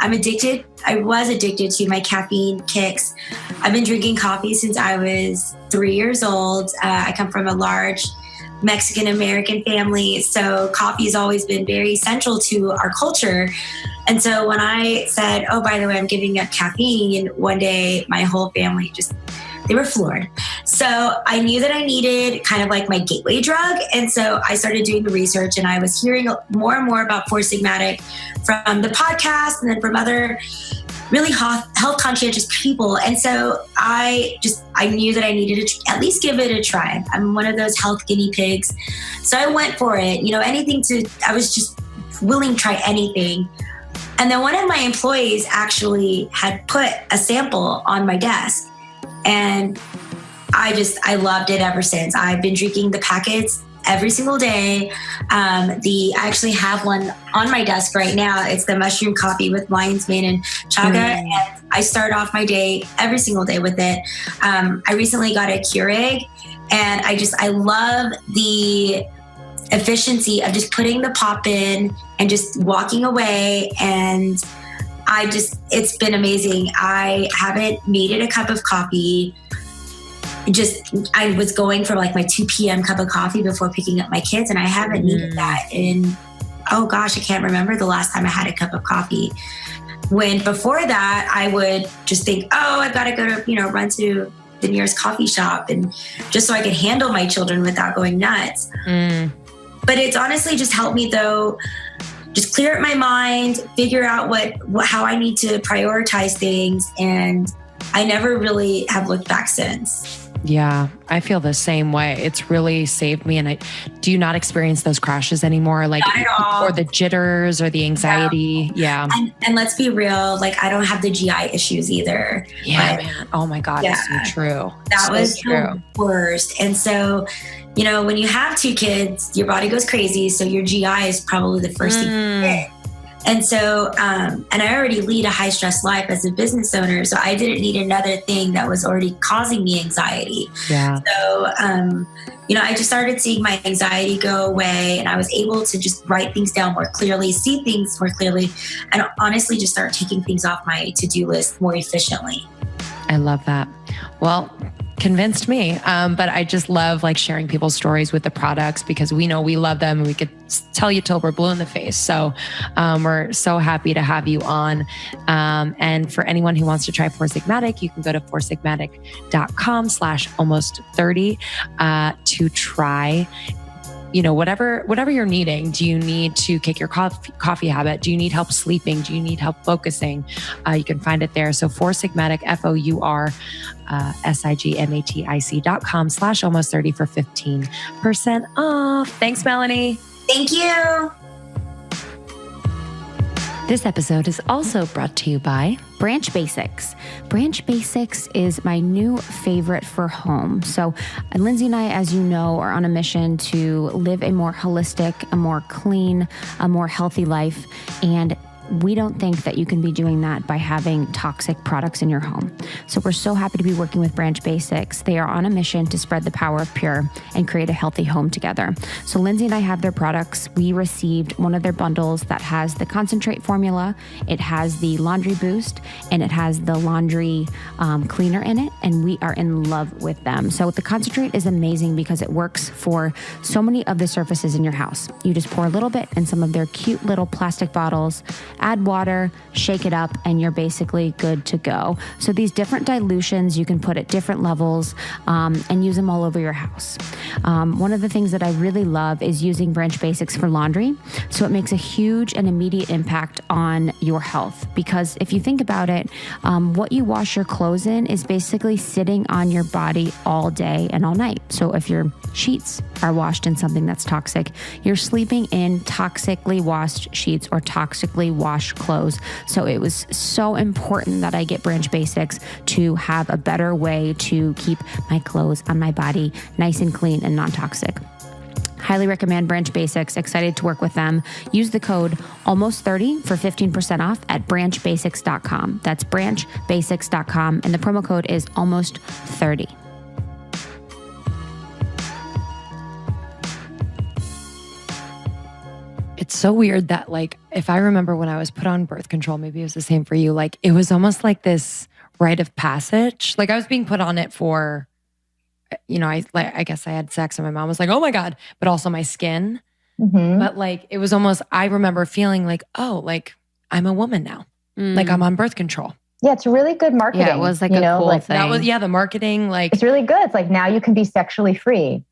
addicted. I was addicted to my caffeine kicks. I've been drinking coffee since I was 3 years old. I come from a large Mexican-American family, so coffee has always been very central to our culture. And so when I said, oh, by the way, I'm giving up caffeine, one day my whole family they were floored. So I knew that I needed kind of like my gateway drug. And so I started doing the research, and I was hearing more and more about Four Sigmatic from the podcast and then from other really health conscientious people. And so I knew that I needed to at least give it a try. I'm one of those health guinea pigs. So I went for it, I was just willing to try anything. And then one of my employees actually had put a sample on my desk, and I loved it ever since. I've been drinking the packets every single day. I actually have one on my desk right now. It's the mushroom coffee with lion's mane and chaga. And I start off my day every single day with it. I recently got a Keurig, and I love the efficiency of just putting the pop in and just walking away. And it's been amazing. I haven't made it a cup of coffee. I was going for like my 2 p.m. cup of coffee before picking up my kids, and I haven't needed that in, oh gosh, I can't remember the last time I had a cup of coffee. When before that, I would just think, oh, I've got to go to, run to the nearest coffee shop, and just so I could handle my children without going nuts. But it's honestly just helped me, though, just clear up my mind, figure out how I need to prioritize things, and I never really have looked back since. Yeah, I feel the same way. It's really saved me. And do you not experience those crashes anymore? Like, not at all. Or the jitters or the anxiety? Yeah. And let's be real, like, I don't have the GI issues either. Yeah, man. Oh my God, it's so true. That so was true. The worst. And so, when you have 2 kids, your body goes crazy. So your GI is probably the first thing you hit. And so, and I already lead a high stress life as a business owner. So I didn't need another thing that was already causing me anxiety. Yeah. So, I just started seeing my anxiety go away, and I was able to just write things down more clearly, see things more clearly, and honestly just start taking things off my to-do list more efficiently. I love that. Well, convinced me. But I just love like sharing people's stories with the products, because we know we love them and we could tell you till we're blue in the face. So we're so happy to have you on. And for anyone who wants to try Four Sigmatic, you can go to foursigmatic.com/almost30 to try whatever you're needing. Do you need to kick your coffee habit? Do you need help sleeping? Do you need help focusing? You can find it there. So Four Sigmatic, foursigmatic.com/almost30 for 15% off. Thanks, Melanie. Thank you. This episode is also brought to you by Branch Basics. Branch Basics is my new favorite for home. So Lindsay and I, as you know, are on a mission to live a more holistic, a more clean, a more healthy life. And we don't think that you can be doing that by having toxic products in your home. So we're so happy to be working with Branch Basics. They are on a mission to spread the power of pure and create a healthy home together. So Lindsay and I have their products. We received one of their bundles that has the concentrate formula, it has the laundry boost, and it has the laundry cleaner in it. And we are in love with them. So the concentrate is amazing because it works for so many of the surfaces in your house. You just pour a little bit in some of their cute little plastic bottles, add water, shake it up, and you're basically good to go. So these different dilutions you can put at different levels and use them all over your house. One of the things that I really love is using Branch Basics for laundry. So it makes a huge and immediate impact on your health, because if you think about it, what you wash your clothes in is basically sitting on your body all day and all night. So if your sheets are washed in something that's toxic, you're sleeping in toxically washed sheets or toxically washed clothes. So it was so important that I get Branch Basics to have a better way to keep my clothes on my body nice and clean and non-toxic. Highly recommend Branch Basics. Excited to work with them. Use the code almost30 for 15% off at branchbasics.com. That's branchbasics.com. And the promo code is almost30. It's so weird that, like, if I remember when I was put on birth control, maybe it was the same for you. Like, it was almost like this rite of passage. Like, I was being put on it for, I guess I had sex and my mom was like, oh my God, but also my skin. Mm-hmm. But like, it was almost, I remember feeling like, oh, like I'm a woman now. Like I'm on birth control. Yeah, it's really good marketing. Yeah, it was like a cool thing. That was, the marketing, like. It's really good. It's like, now you can be sexually free.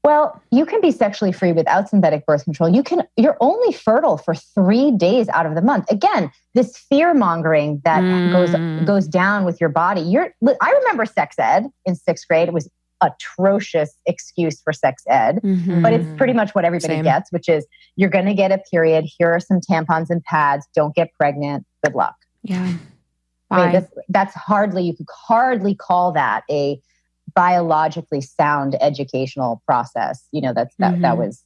Well, you can be sexually free without synthetic birth control. You're only fertile for 3 days out of the month. Again, this fear mongering that goes down with your body. I remember sex ed in 6th grade. It was atrocious excuse for sex ed, but it's pretty much what everybody gets, which is you're going to get a period. Here are some tampons and pads. Don't get pregnant. Good luck. Yeah. I mean, you could hardly call that a biologically sound educational process. That was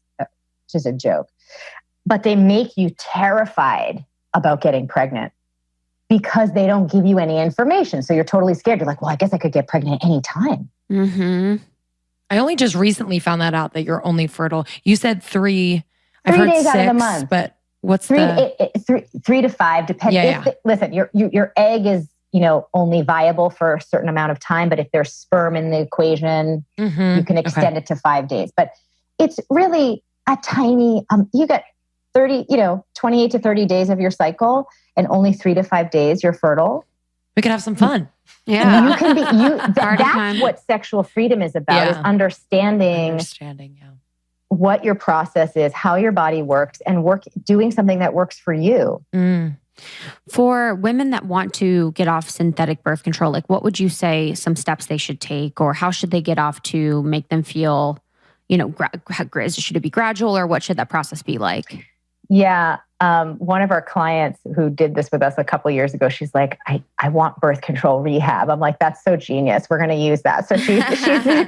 just a joke. But they make you terrified about getting pregnant because they don't give you any information. So you're totally scared. You're like, well, I guess I could get pregnant anytime. I only just recently found that out, that you're only fertile. You said 3. 3 I've heard days 6, out of the month. But what's 3 to 5, depending. Listen, your egg is, only viable for a certain amount of time. But if there's sperm in the equation, you can extend it to 5 days. But it's really a tiny, you get 28 to 30 days of your cycle, and only 3 to 5 days you're fertile. We could have some fun. Yeah. You can be, that's what sexual freedom is about, is understanding what your process is, how your body works, and doing something that works for you. For women that want to get off synthetic birth control, like what would you say some steps they should take, or how should they get off to make them feel, should it be gradual, or what should that process be like? Yeah. One of our clients who did this with us a couple of years ago, she's like, I want birth control rehab. I'm like, that's so genius. We're going to use that. So she's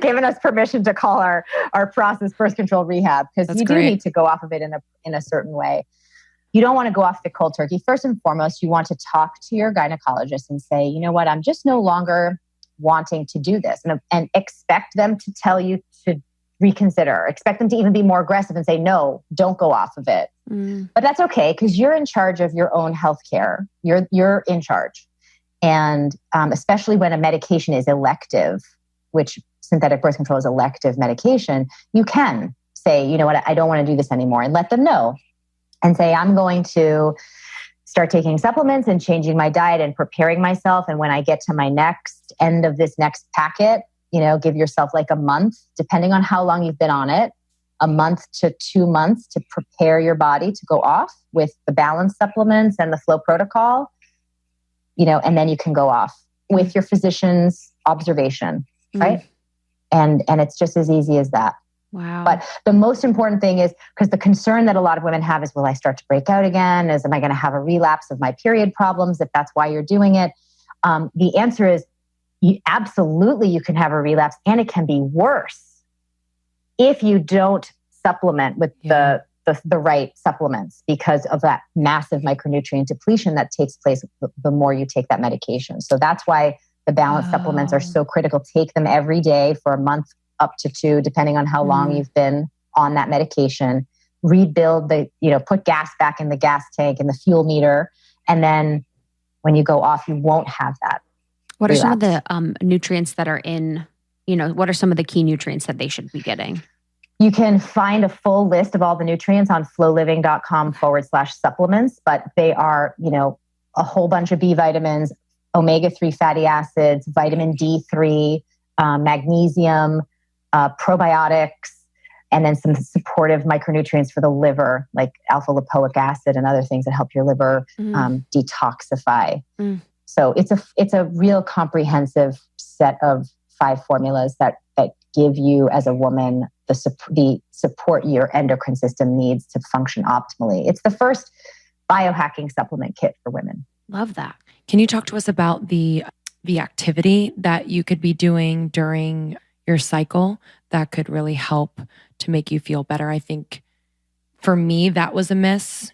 given us permission to call our process birth control rehab, because you do need to go off of it in a certain way. You don't want to go off the cold turkey. First and foremost, you want to talk to your gynecologist and say, you know what, I'm just no longer wanting to do this, and expect them to tell you to reconsider. Expect them to even be more aggressive and say, no, don't go off of it. But that's okay, because you're in charge of your own healthcare. You're in charge. And especially when a medication is elective, which synthetic birth control is elective medication, you can say, you know what, I don't want to do this anymore, and let them know. And say, I'm going to start taking supplements and changing my diet and preparing myself. And when I get to my end of this next packet, give yourself like a month, depending on how long you've been on it, a month to 2 months to prepare your body to go off with the balance supplements and the flow protocol, and then you can go off with your physician's observation, right? And it's just as easy as that. Wow. But the most important thing is, because the concern that a lot of women have is, will I start to break out again? Am I going to have a relapse of my period problems if that's why you're doing it? The answer is, absolutely you can have a relapse, and it can be worse if you don't supplement with the right supplements, because of that massive micronutrient depletion that takes place the more you take that medication. So that's why the balanced supplements are so critical. Take them every day for a month, up to 2, depending on how long you've been on that medication. Rebuild put gas back in the gas tank and the fuel meter. And then when you go off, you won't have that. What are some of the nutrients that are in, what are some of the key nutrients that they should be getting? You can find a full list of all the nutrients on flowliving.com/supplements, but they are, a whole bunch of B vitamins, omega-3 fatty acids, vitamin D3, magnesium, probiotics, and then some supportive micronutrients for the liver, like alpha lipoic acid and other things that help your liver detoxify. So it's a real comprehensive set of 5 formulas that give you, as a woman, the support your endocrine system needs to function optimally. It's the first biohacking supplement kit for women. Love that. Can you talk to us about the activity that you could be doing during your cycle that could really help to make you feel better? I think for me, that was a miss.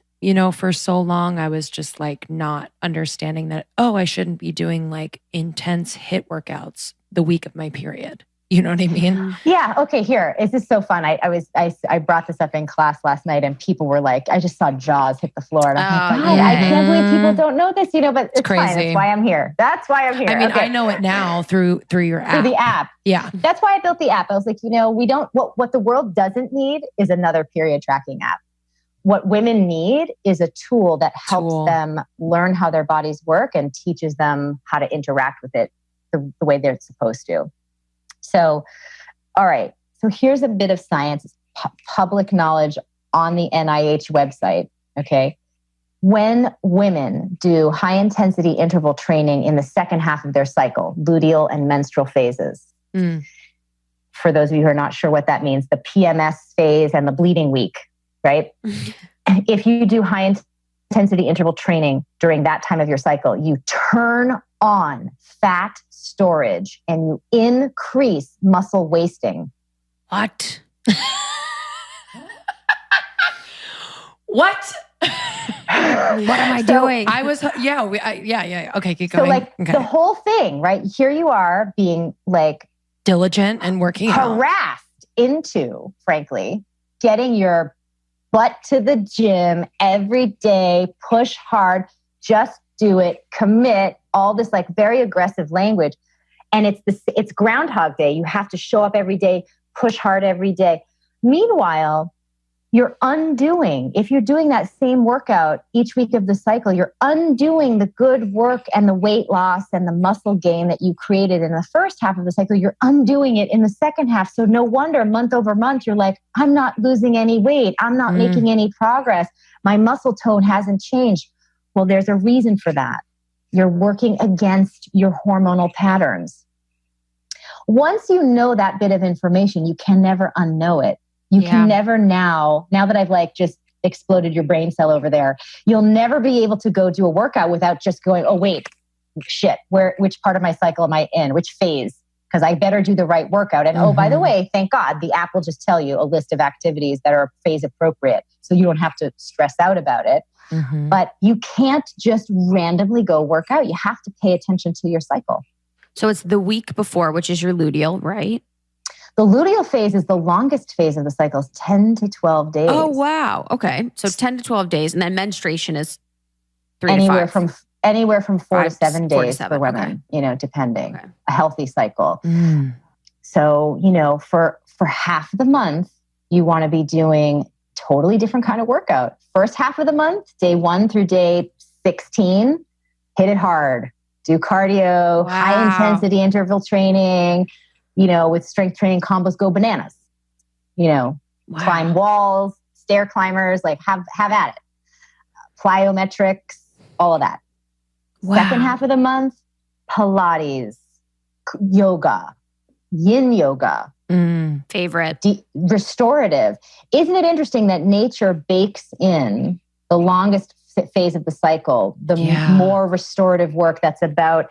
For so long, I was just like not understanding that, I shouldn't be doing like intense HIIT workouts the week of my period. You know what I mean? Yeah. Okay. Here, this is so fun. I brought this up in class last night, and people were like, I just saw jaws hit the floor, and I'm like, God, I can't believe people don't know this. But it's crazy. Fine. That's why I'm here. I mean, I know it now through your app. Through the app. Yeah. That's why I built the app. I was like, we don't. What the world doesn't need is another period tracking app. What women need is a tool that helps them learn how their bodies work and teaches them how to interact with it the way they're supposed to. So, all right. So So here's a bit of science, public knowledge on the NIH website. Okay. When women do high intensity interval training in the second half of their cycle, luteal and menstrual phases, for those of you who are not sure what that means, the PMS phase and the bleeding week, right? If you do high intensity interval training during that time of your cycle, you turn on fat storage and you increase muscle wasting. What? What? What am I doing? I was, yeah. Okay, keep going. So like the whole thing, right? Here you are being like diligent and working harassed into, frankly, getting your butt to the gym every day, push hard, just do it, commit, all this like very aggressive language. And it's Groundhog Day. You have to show up every day, push hard every day. Meanwhile, you're undoing, if you're doing that same workout each week of the cycle, you're undoing the good work and the weight loss and the muscle gain that you created in the first half of the cycle. You're undoing it in the second half. So no wonder month over month, you're like, I'm not losing any weight. I'm not making any progress. My muscle tone hasn't changed. Well, there's a reason for that. You're working against your hormonal patterns. Once you know that bit of information, you can never unknow it. You can never now that I've like just exploded your brain cell over there, you'll never be able to go do a workout without just going, oh, wait, shit, which part of my cycle am I in? Which phase? Because I better do the right workout. And oh, by the way, thank God, the app will just tell you a list of activities that are phase appropriate. So you don't have to stress out about it. But you can't just randomly go work out. You have to pay attention to your cycle. So it's the week before, which is your luteal, right? The luteal phase is the longest phase of the cycle, is 10 to 12 days. Oh, wow. Okay. So 10 to 12 days. And then menstruation is 3 anywhere to 5. Anywhere from 4 to 7 days for women, depending. Okay. A healthy cycle. So, for half the month, you want to be doing totally different kind of workout. First half of the month, day 1 through day 16, hit it hard. Do cardio, high intensity interval training, with strength training combos, go bananas, climb walls, stair climbers, like have at it. Plyometrics, all of that. Second half of the month, Pilates, yoga, yin yoga. Favorite. Restorative. Isn't it interesting that nature bakes in the longest phase of the cycle, the more restorative work that's about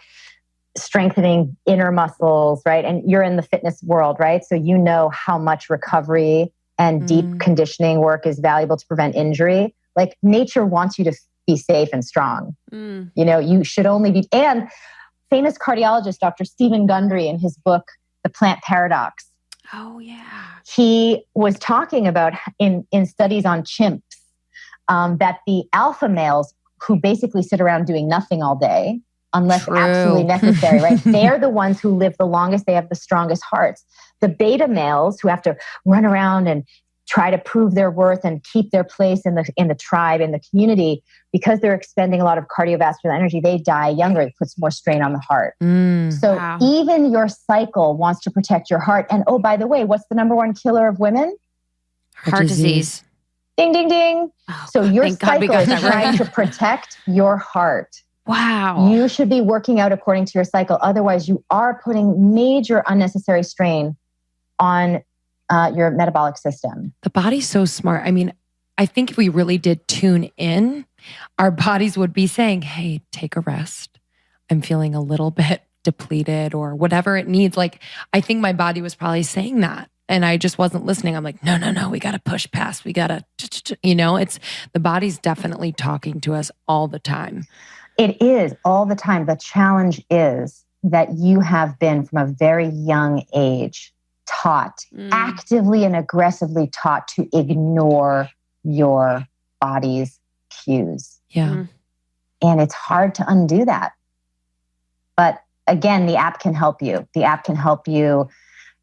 strengthening inner muscles, right? And you're in the fitness world, right? So you know how much recovery and deep conditioning work is valuable to prevent injury. Like nature wants you to be safe and strong. You should only be, and famous cardiologist, Dr. Stephen Gundry, in his book, The Plant Paradox. Oh yeah. He was talking about in studies on chimps, that the alpha males who basically sit around doing nothing all day, unless absolutely necessary, right? They're the ones who live the longest. They have the strongest hearts. The beta males who have to run around and try to prove their worth and keep their place in the tribe, in the community, because they're expending a lot of cardiovascular energy, they die younger. It puts more strain on the heart. So even your cycle wants to protect your heart. And oh, by the way, what's the number one killer of women? Heart disease. Ding, ding, ding. Oh, so your cycle is trying to protect your heart. Wow. You should be working out according to your cycle. Otherwise, you are putting major unnecessary strain on your metabolic system. The body's so smart. I mean, I think if we really did tune in, our bodies would be saying, hey, take a rest. I'm feeling a little bit depleted or whatever it needs. Like, I think my body was probably saying that. And I just wasn't listening. I'm like, no, we got to push past. We got to, it's the body's definitely talking to us all the time. It is all the time. The challenge is that you have been from a very young age taught, actively and aggressively taught to ignore your body's cues. Yeah. And it's hard to undo that. But again, the app can help you. The app can help you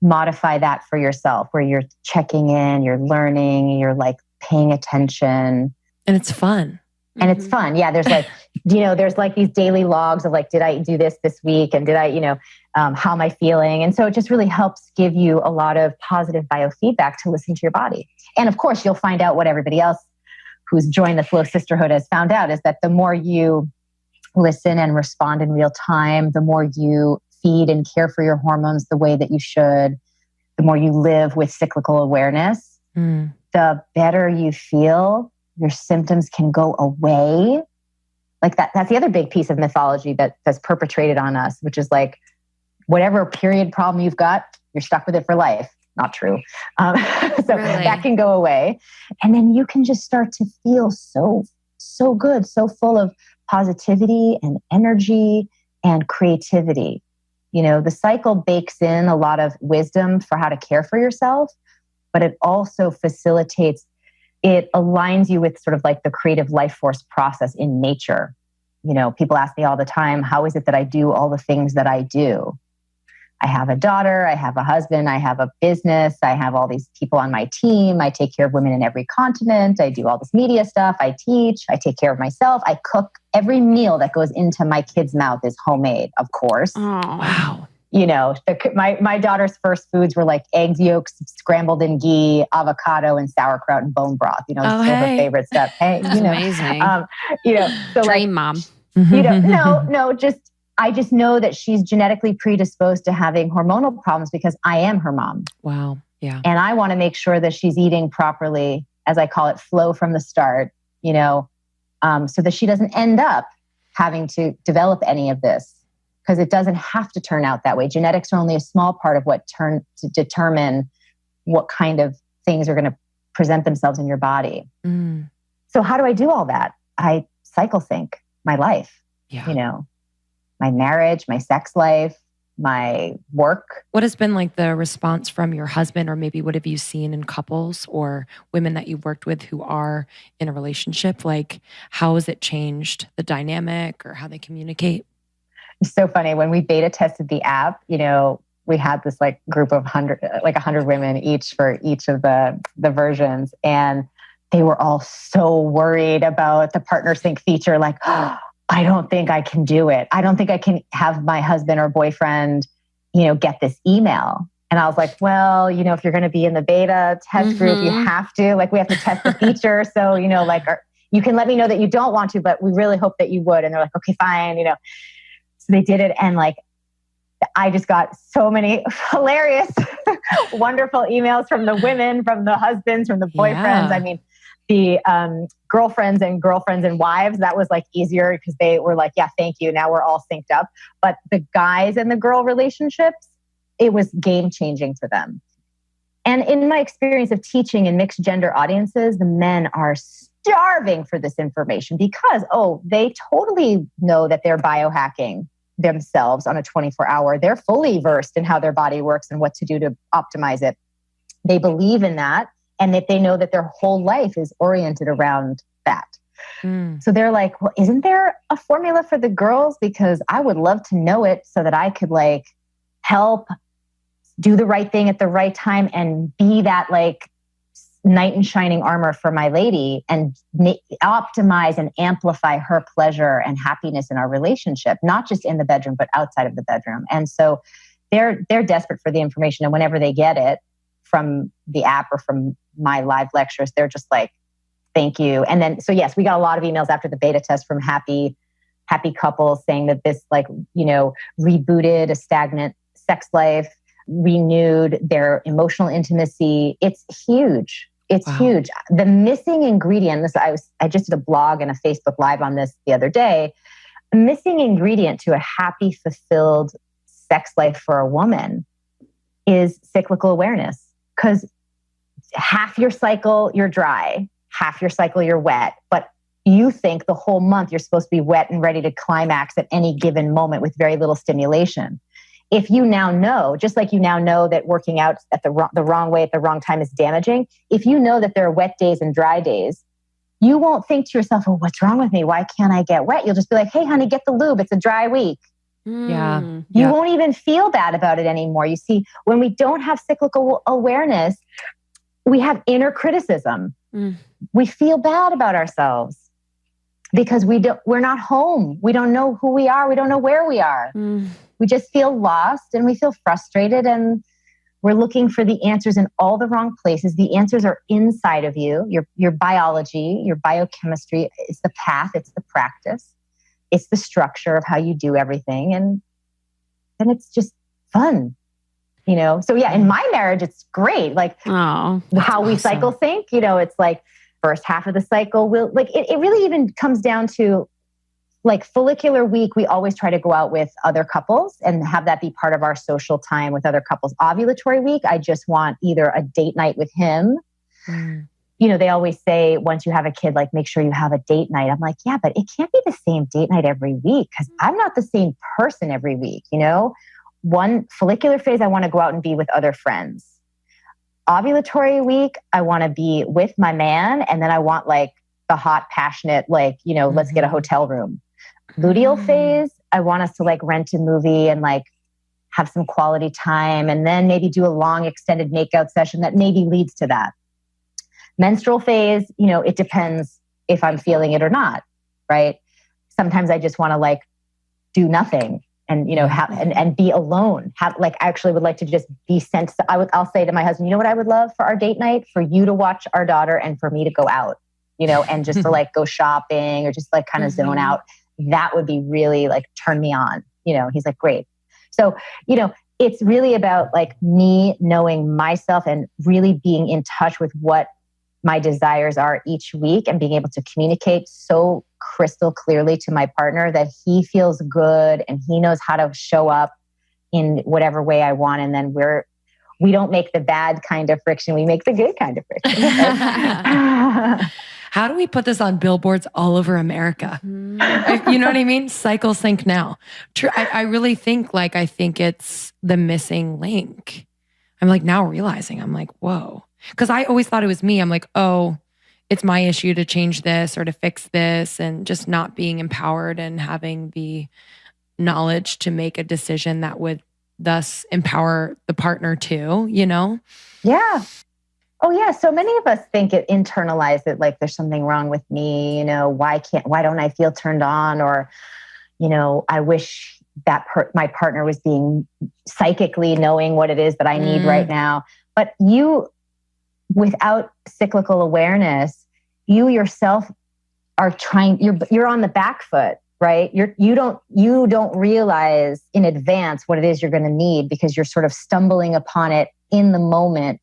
modify that for yourself, where you're checking in, you're learning, you're like paying attention. And it's fun. And it's fun. Yeah. There's like, there's like these daily logs of like, did I do this week? And did I, How am I feeling? And so it just really helps give you a lot of positive biofeedback to listen to your body. And of course, you'll find out what everybody else who's joined the Flow Sisterhood has found out, is that the more you listen and respond in real time, the more you feed and care for your hormones the way that you should, the more you live with cyclical awareness, the better you feel. Your symptoms can go away. Like that's the other big piece of mythology that's perpetrated on us, which is like, whatever period problem you've got, you're stuck with it for life. Not true. So really? That can go away. And then you can just start to feel so good, so full of positivity and energy and creativity. You know, the cycle bakes in a lot of wisdom for how to care for yourself, but it also facilitates, it aligns you with sort of like the creative life force process in nature. You know, people ask me all the time, how is it that I do all the things that I do? I have a daughter, I have a husband, I have a business, I have all these people on my team. I take care of women in every continent. I do all this media stuff. I teach, I take care of myself. I cook. Every meal that goes into my kid's mouth is homemade, of course. Oh, wow. You know, my daughter's first foods were like eggs, yolks, scrambled in ghee, avocado, and sauerkraut and bone broth. You know, her favorite stuff. Hey, you know, amazing. You know, so dream mom. You know, I just know that she's genetically predisposed to having hormonal problems because I am her mom. Wow. Yeah. And I want to make sure that she's eating properly, as I call it, flow from the start, you know, so that she doesn't end up having to develop any of this, because it doesn't have to turn out that way. Genetics are only a small part of what to determine what kind of things are going to present themselves in your body. So how do I do all that? I cycle sync my life, you know, my marriage, my sex life, my work. What has been like the response from your husband, or maybe what have you seen in couples or women that you've worked with who are in a relationship? Like, how has it changed the dynamic or how they communicate? It's so funny. When we beta tested the app, you know, we had this like group of 100 women each for each of the versions. And they were all so worried about the partner sync feature. Like, oh, I don't think I can do it. I don't think I can have my husband or boyfriend, you know, get this email. And I was like, well, you know, if you're going to be in the beta test group, you have to, like, we have to test the feature. So, you know, like, you can let me know that you don't want to, but we really hope that you would. And they're like, okay, fine. You know, so they did it. And like, I just got so many hilarious, wonderful emails from the women, from the husbands, from the boyfriends. Yeah. I mean, the girlfriends and wives, that was like easier because they were like, yeah, thank you. Now we're all synced up. But the guys and the girl relationships, it was game changing for them. And in my experience of teaching in mixed gender audiences, the men are starving for this information because, they totally know that they're biohacking themselves on a 24-hour. They're fully versed in how their body works and what to do to optimize it. They believe in that. And that they know that their whole life is oriented around that. So they're like, well, isn't there a formula for the girls? Because I would love to know it so that I could like help do the right thing at the right time and be that like knight in shining armor for my lady and optimize and amplify her pleasure and happiness in our relationship, not just in the bedroom, but outside of the bedroom. And so they're desperate for the information. And whenever they get it from the app or from my live lectures, they're just like, thank you. And then, so yes, we got a lot of emails after the beta test from happy couples saying that this, like, you know, rebooted a stagnant sex life, renewed their emotional intimacy. It's huge. It's huge. The missing ingredient, I just did a blog and a Facebook Live on this the other day. A missing ingredient to a happy, fulfilled sex life for a woman is cyclical awareness. Because half your cycle, you're dry, half your cycle, you're wet. But you think the whole month you're supposed to be wet and ready to climax at any given moment with very little stimulation. If you now know, just like you now know that working out at the wrong way at the wrong time is damaging, if you know that there are wet days and dry days, you won't think to yourself, oh, what's wrong with me? Why can't I get wet? You'll just be like, hey, honey, get the lube. It's a dry week. You won't even feel bad about it anymore. You see, when we don't have cyclical awareness, we have inner criticism. We feel bad about ourselves because we're not home. We don't know who we are. We don't know where we are. we just feel lost and we feel frustrated and we're looking for the answers in all the wrong places. The answers are inside of you, your biology, your biochemistry. It's the path, it's the practice, it's the structure of how you do everything. And it's just fun, you know? So yeah, in my marriage, it's great. Like how we cycle sync, you know, it's like first half of the cycle will like, it really even comes down to like follicular week. We always try to go out with other couples and have that be part of our social time with other couples. Ovulatory week, I just want either a date night with him. You know, they always say once you have a kid, like make sure you have a date night. I'm like, yeah, but it can't be the same date night every week because I'm not the same person every week. You know, one follicular phase, I want to go out and be with other friends. Ovulatory week, I want to be with my man. And then I want like the hot, passionate, like, you know, let's get a hotel room. Luteal phase, I want us to like rent a movie and like have some quality time and then maybe do a long extended makeout session that maybe leads to that. Menstrual phase, you know, it depends if I'm feeling it or not, right? Sometimes I just want to like do nothing and, you know, and be alone. I actually would like to just be sent. I'll say to my husband, you know what I would love for our date night? For you to watch our daughter and for me to go out, you know, and just to like go shopping or just like kind of zone out. That would be really like turn me on, you know. He's like, great. So, you know, it's really about like me knowing myself and really being in touch with what my desires are each week and being able to communicate so crystal clearly to my partner that he feels good and he knows how to show up in whatever way I want. And then we don't make the bad kind of friction. We make the good kind of friction. Right? How do we put this on billboards all over America? You know what I mean? Cycle sync now. True. I really think I think it's the missing link. I'm like now realizing, I'm like, whoa. Because I always thought it was me. I'm like, oh, it's my issue to change this or to fix this, and just not being empowered and having the knowledge to make a decision that would thus empower the partner too, you know? Yeah. Oh yeah. So many of us think it internalized it, like there's something wrong with me, you know, why don't I feel turned on? Or, you know, I wish that my partner was being psychically knowing what it is that I need right now. But without cyclical awareness, you yourself are you're on the back foot, right? You don't realize in advance what it is you're going to need because you're sort of stumbling upon it in the moment.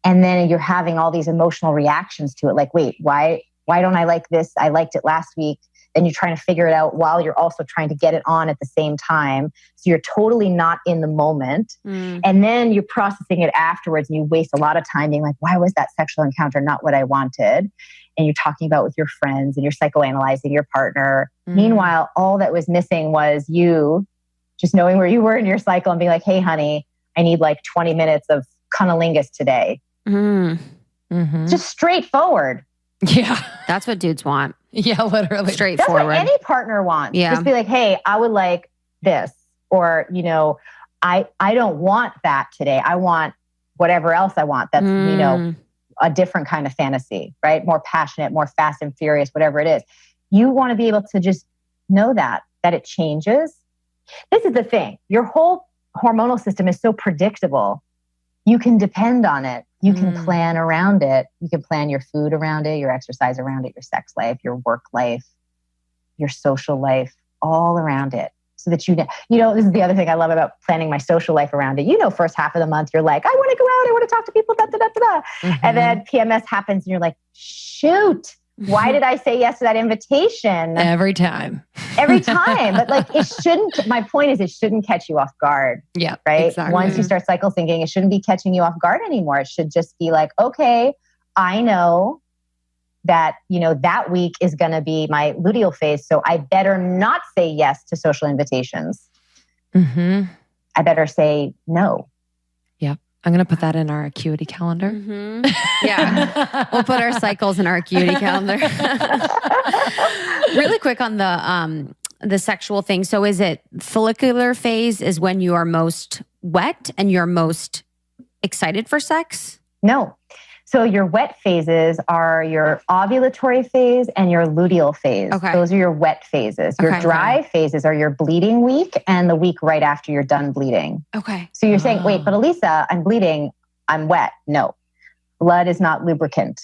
And then you're having all these emotional reactions to it. Like, wait, why don't I like this? I liked it last week. And you're trying to figure it out while you're also trying to get it on at the same time. So you're totally not in the moment. And then you're processing it afterwards and you waste a lot of time being like, why was that sexual encounter not what I wanted? And you're talking about with your friends and you're psychoanalyzing your partner. Meanwhile, all that was missing was you just knowing where you were in your cycle and being like, hey, honey, I need like 20 minutes of cunnilingus today. Just straightforward. Yeah. That's what dudes want. Yeah, literally. Straightforward. That's what any partner wants. Yeah. Just be like, hey, I would like this. Or, you know, I don't want that today. I want whatever else I want. That's, you know, a different kind of fantasy, right? More passionate, more fast and furious, whatever it is. You want to be able to just know that it changes. This is the thing. Your whole hormonal system is so predictable. You can depend on it. You can plan around it. You can plan your food around it, your exercise around it, your sex life, your work life, your social life, all around it. So that you know, this is the other thing I love about planning my social life around it. You know, first half of the month, you're like, I want to go out. I want to talk to people, da, da, da, da, da. And then PMS happens and you're like, shoot, why did I say yes to that invitation? Every time. But like my point is it shouldn't catch you off guard. Yeah. Right. Exactly. Once you start cycle syncing, it shouldn't be catching you off guard anymore. It should just be like, okay, I know that, you know, that week is going to be my luteal phase. So I better not say yes to social invitations. I better say no. Yeah. I'm going to put that in our acuity calendar. Yeah. We'll put our cycles in our acuity calendar. Really quick on the sexual thing. So is it follicular phase is when you are most wet and you're most excited for sex? No. So your wet phases are your ovulatory phase and your luteal phase. Okay. Those are your wet phases. Your dry phases are your bleeding week and the week right after you're done bleeding. Okay. So you're saying, wait, but Alisa, I'm bleeding. I'm wet. No, blood is not lubricant.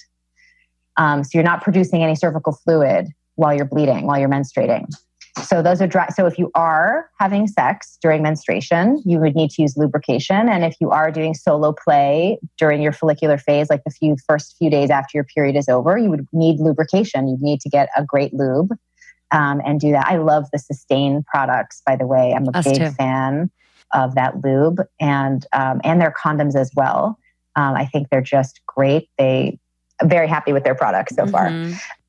So you're not producing any cervical fluid while you're bleeding, while you're menstruating. So those are dry. So if you are having sex during menstruation, you would need to use lubrication. And if you are doing solo play during your follicular phase, like the first few days after your period is over, you would need lubrication. You'd need to get a great lube and do that. I love the Sustain products, by the way. I'm a big fan of that lube and their condoms as well. I think they're just great. I'm very happy with their products so far.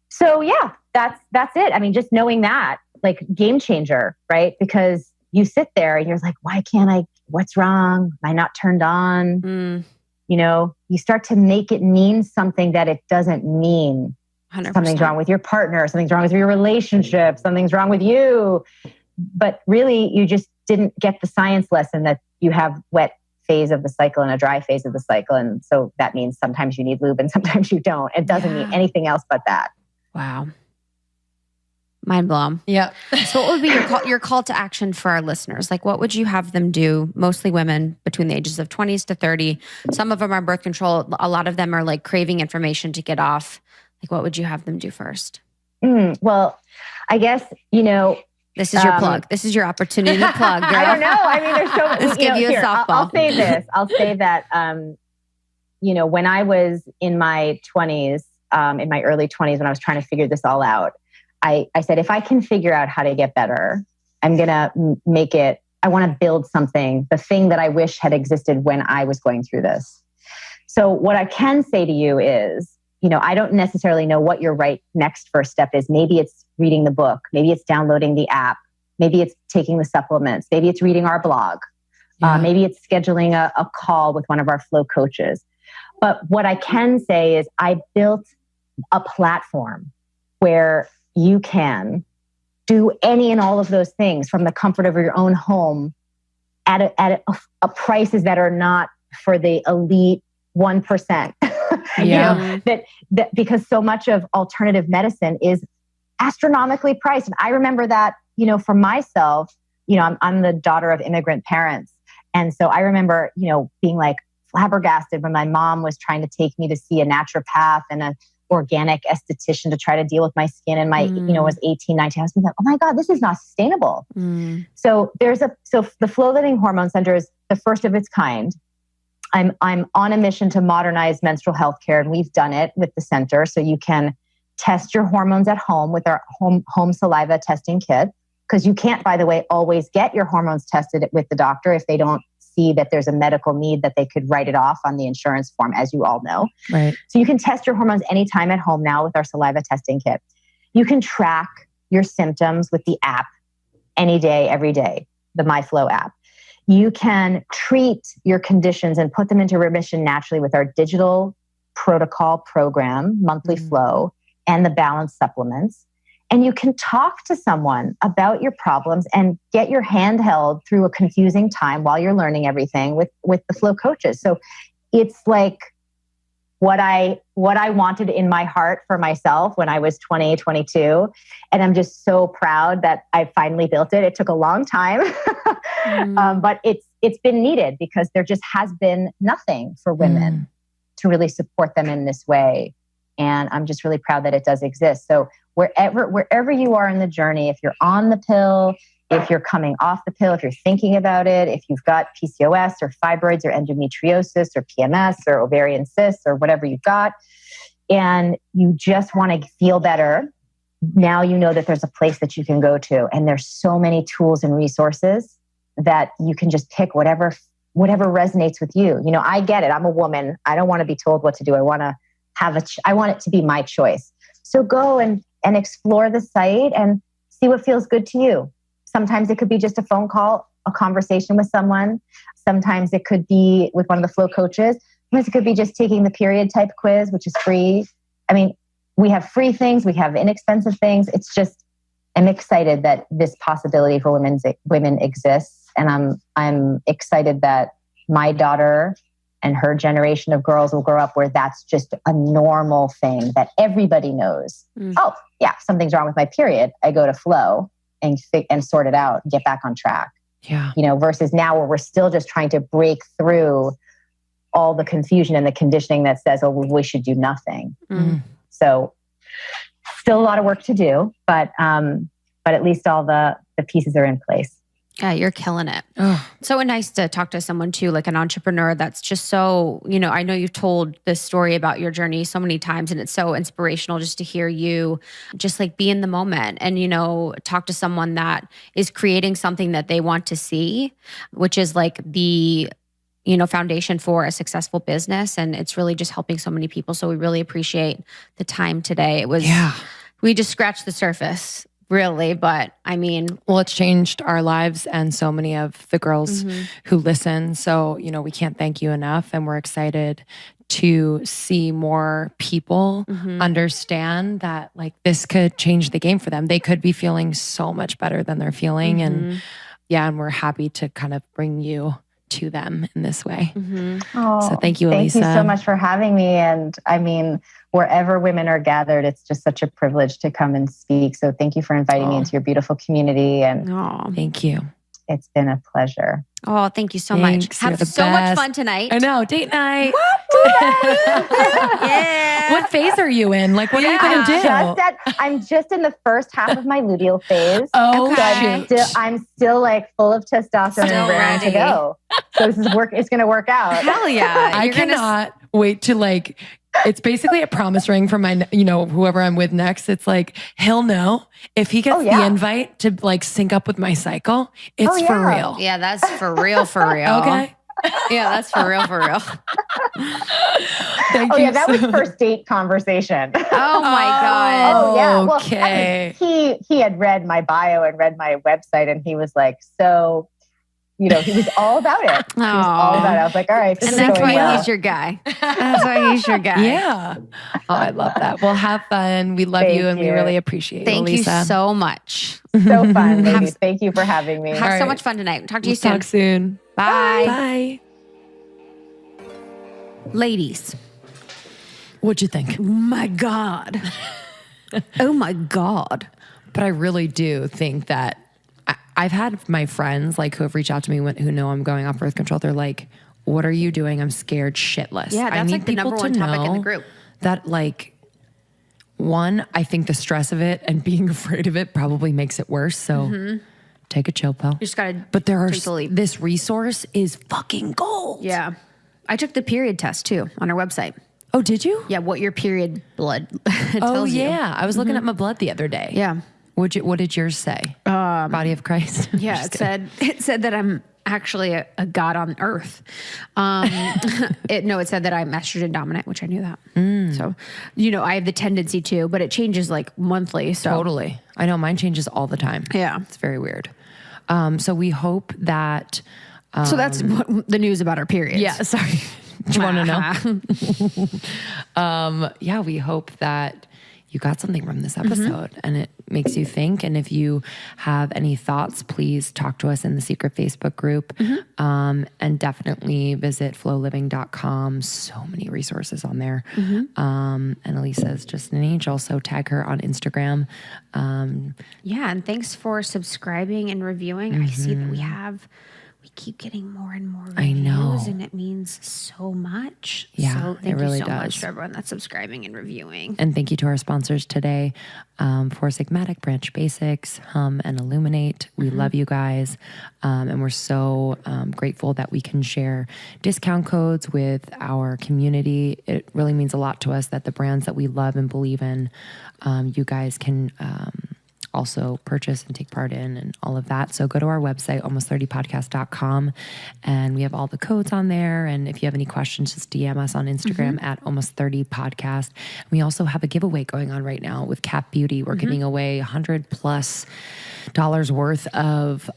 So yeah, that's it. I mean, just knowing that, like, game changer, right? Because you sit there and you're like, why can't I, what's wrong? Am I not turned on? You know, you start to make it mean something that it doesn't mean. 100%. Something's wrong with your partner, something's wrong with your relationship, something's wrong with you. But really, you just didn't get the science lesson that you have wet phase of the cycle and a dry phase of the cycle. And so that means sometimes you need lube and sometimes you don't. It doesn't mean anything else but that. Wow. Mind blown. Yeah. So what would be your call to action for our listeners? Like, what would you have them do? Mostly women between the ages of 20s to 30. Some of them are birth control. A lot of them are like craving information to get off. Like, what would you have them do first? Well, I guess, this is your plug. This is your opportunity to plug, girl. I don't know. I mean, there's so much. Let's give you a softball. I'll say this. I'll say that, when I was in my 20s, in my early 20s, when I was trying to figure this all out, I said, if I can figure out how to get better, I'm going to make it, I want to build something, the thing that I wish had existed when I was going through this. So what I can say to you is, I don't necessarily know what your next first step is. Maybe it's reading the book. Maybe it's downloading the app. Maybe it's taking the supplements. Maybe it's reading our blog. Maybe it's scheduling a call with one of our flow coaches. But what I can say is I built a platform where you can do any and all of those things from the comfort of your own home at a prices that are not for the elite 1%. That because so much of alternative medicine is astronomically priced. And I remember that, for myself, I'm the daughter of immigrant parents. And so I remember, being like flabbergasted when my mom was trying to take me to see a naturopath and an organic esthetician to try to deal with my skin. And my, was 18, 19. I was thinking, oh my God, this is not sustainable. So the Flow Living Hormone Center is the first of its kind. I'm on a mission to modernize menstrual health care, and we've done it with the center. So you can test your hormones at home with our home saliva testing kit, because you can't, by the way, always get your hormones tested with the doctor if they don't see that there's a medical need that they could write it off on the insurance form, as you all know. Right. So you can test your hormones anytime at home now with our saliva testing kit. You can track your symptoms with the app any day, every day, the MyFlow app. You can treat your conditions and put them into remission naturally with our digital protocol program, Monthly Flow, and the Balance supplements. And you can talk to someone about your problems and get your hand held through a confusing time while you're learning everything with the Flow coaches. So it's like what I wanted in my heart for myself when I was 20, 22. And I'm just so proud that I finally built it. It took a long time, but it's been needed because there just has been nothing for women to really support them in this way. And I'm just really proud that it does exist. So wherever you are in the journey, if you're on the pill, if you're coming off the pill, if you're thinking about it, if you've got PCOS or fibroids or endometriosis or PMS or ovarian cysts or whatever you've got, and you just want to feel better, now you know that there's a place that you can go to. And there's so many tools and resources that you can just pick whatever resonates with you. I get it. I'm a woman. I don't want to be told what to do. I want it to be my choice. So go and explore the site and see what feels good to you. Sometimes it could be just a phone call, a conversation with someone. Sometimes it could be with one of the Flow coaches. Sometimes it could be just taking the period type quiz, which is free. I mean, we have free things. We have inexpensive things. It's just, I'm excited that this possibility for women exists. And I'm excited that my daughter And her generation of girls will grow up where that's just a normal thing that everybody knows. Oh, yeah, something's wrong with my period. I go to flow and sort it out, get back on track. Yeah. Versus now where we're still just trying to break through all the confusion and the conditioning that says, oh, we should do nothing. So still a lot of work to do, but at least all the pieces are in place. Yeah, you're killing it. So nice to talk to someone too, like an entrepreneur that's just so, I know you've told this story about your journey so many times and it's so inspirational just to hear you just like be in the moment and, talk to someone that is creating something that they want to see, which is like the, foundation for a successful business. And it's really just helping so many people. So we really appreciate the time today. We just scratched the surface. Really, but well, it's changed our lives and so many of the girls who listen. So, we can't thank you enough. And we're excited to see more people understand that like this could change the game for them. They could be feeling so much better than they're feeling. And we're happy to kind of bring you to them in this way. So thank you, Alisa. Thank you so much for having me. And wherever women are gathered, it's just such a privilege to come and speak. So thank you for inviting me into your beautiful community. And thank you. It's been a pleasure. Oh, thank you so much. Have so much fun tonight. I know. Date night. Yeah. What phase are you in? Like, what are you going to do? I'm just in the first half of my luteal phase. Oh, okay. I'm still like full of testosterone and ready to go. So this is it's going to work out. Hell yeah. I cannot wait to like, it's basically a promise ring for my, whoever I'm with next. It's like, he'll know if he gets the invite to like sync up with my cycle, it's for real. Yeah, that's for real, for real. Okay. Yeah, that's for real, for real. Thank you. Yeah, that was first date conversation. Oh my God. Oh yeah. Well, okay. He had read my bio and read my website and he was like, so, he was all about it. He was all about it. I was like, all right. And that's why he's your guy. That's why he's your guy. Yeah. Oh, I love that. Well, have fun. We love you and we really appreciate it, Thank Alisa. you so much. So fun, ladies. Thank you for having me. Have so much fun tonight. Talk to you soon. Talk soon. Bye. Bye. Ladies. What'd you think? Oh my God. Oh my God. But I really do think that I've had my friends like who have reached out to me who know I'm going off birth control. They're like, what are you doing? I'm scared shitless. Yeah, that's like the number one topic in the group. That like, one, I think the stress of it and being afraid of it probably makes it worse. So take a chill pill. You just gotta But this resource is fucking gold. Yeah. I took the period test too on our website. Oh, did you? Yeah, what your period blood tells Oh, you. yeah. I was looking at my blood the other day. Yeah. What did yours say? Body of Christ? Yeah, it said that I'm actually a god on earth. It said that I'm estrogen dominant, which I knew that. So, I have the tendency to, but it changes like monthly. So. Totally. I know mine changes all the time. Yeah. It's very weird. So we hope that... so that's the news about our periods. Yeah, sorry. Do you want to know? Yeah, we hope that you got something from this episode and it makes you think. And if you have any thoughts, please talk to us in the secret Facebook group. And definitely visit flowliving.com. So many resources on there. And Alisa is just an angel. So tag her on Instagram. Yeah. And thanks for subscribing and reviewing. I see that we keep getting more and more reviews. I know. And it means so much. Yeah, so thank it really you so does. much for everyone that's subscribing and reviewing. And thank you to our sponsors today, Four Sigmatic, Branch Basics, Hum, and Illuminate. We love you guys. And we're so grateful that we can share discount codes with our community. It really means a lot to us that the brands that we love and believe in, you guys can also purchase and take part in and all of that. So go to our website, almost30podcast.com, and we have all the codes on there. And if you have any questions, just DM us on Instagram at almost30podcast. We also have a giveaway going on right now with Cap Beauty. We're giving away $100+ worth of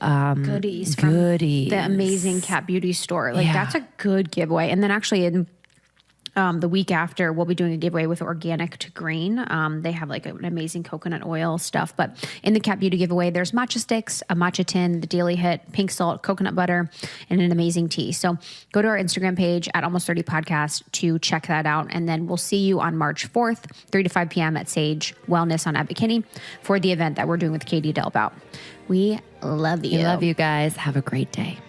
goodies from the amazing Cap Beauty store. Like that's a good giveaway. And then actually The week after, we'll be doing a giveaway with Organic to Green. They have like an amazing coconut oil stuff. But in the Cat Beauty giveaway, there's matcha sticks, a matcha tin, the Daily Hit, pink salt, coconut butter, and an amazing tea. So go to our Instagram page at Almost 30 Podcast to check that out. And then we'll see you on March 4th, 3 to 5 p.m. at Sage Wellness on Abbot Kinney for the event that we're doing with Katie Delbout. We love you. We love you guys. Have a great day.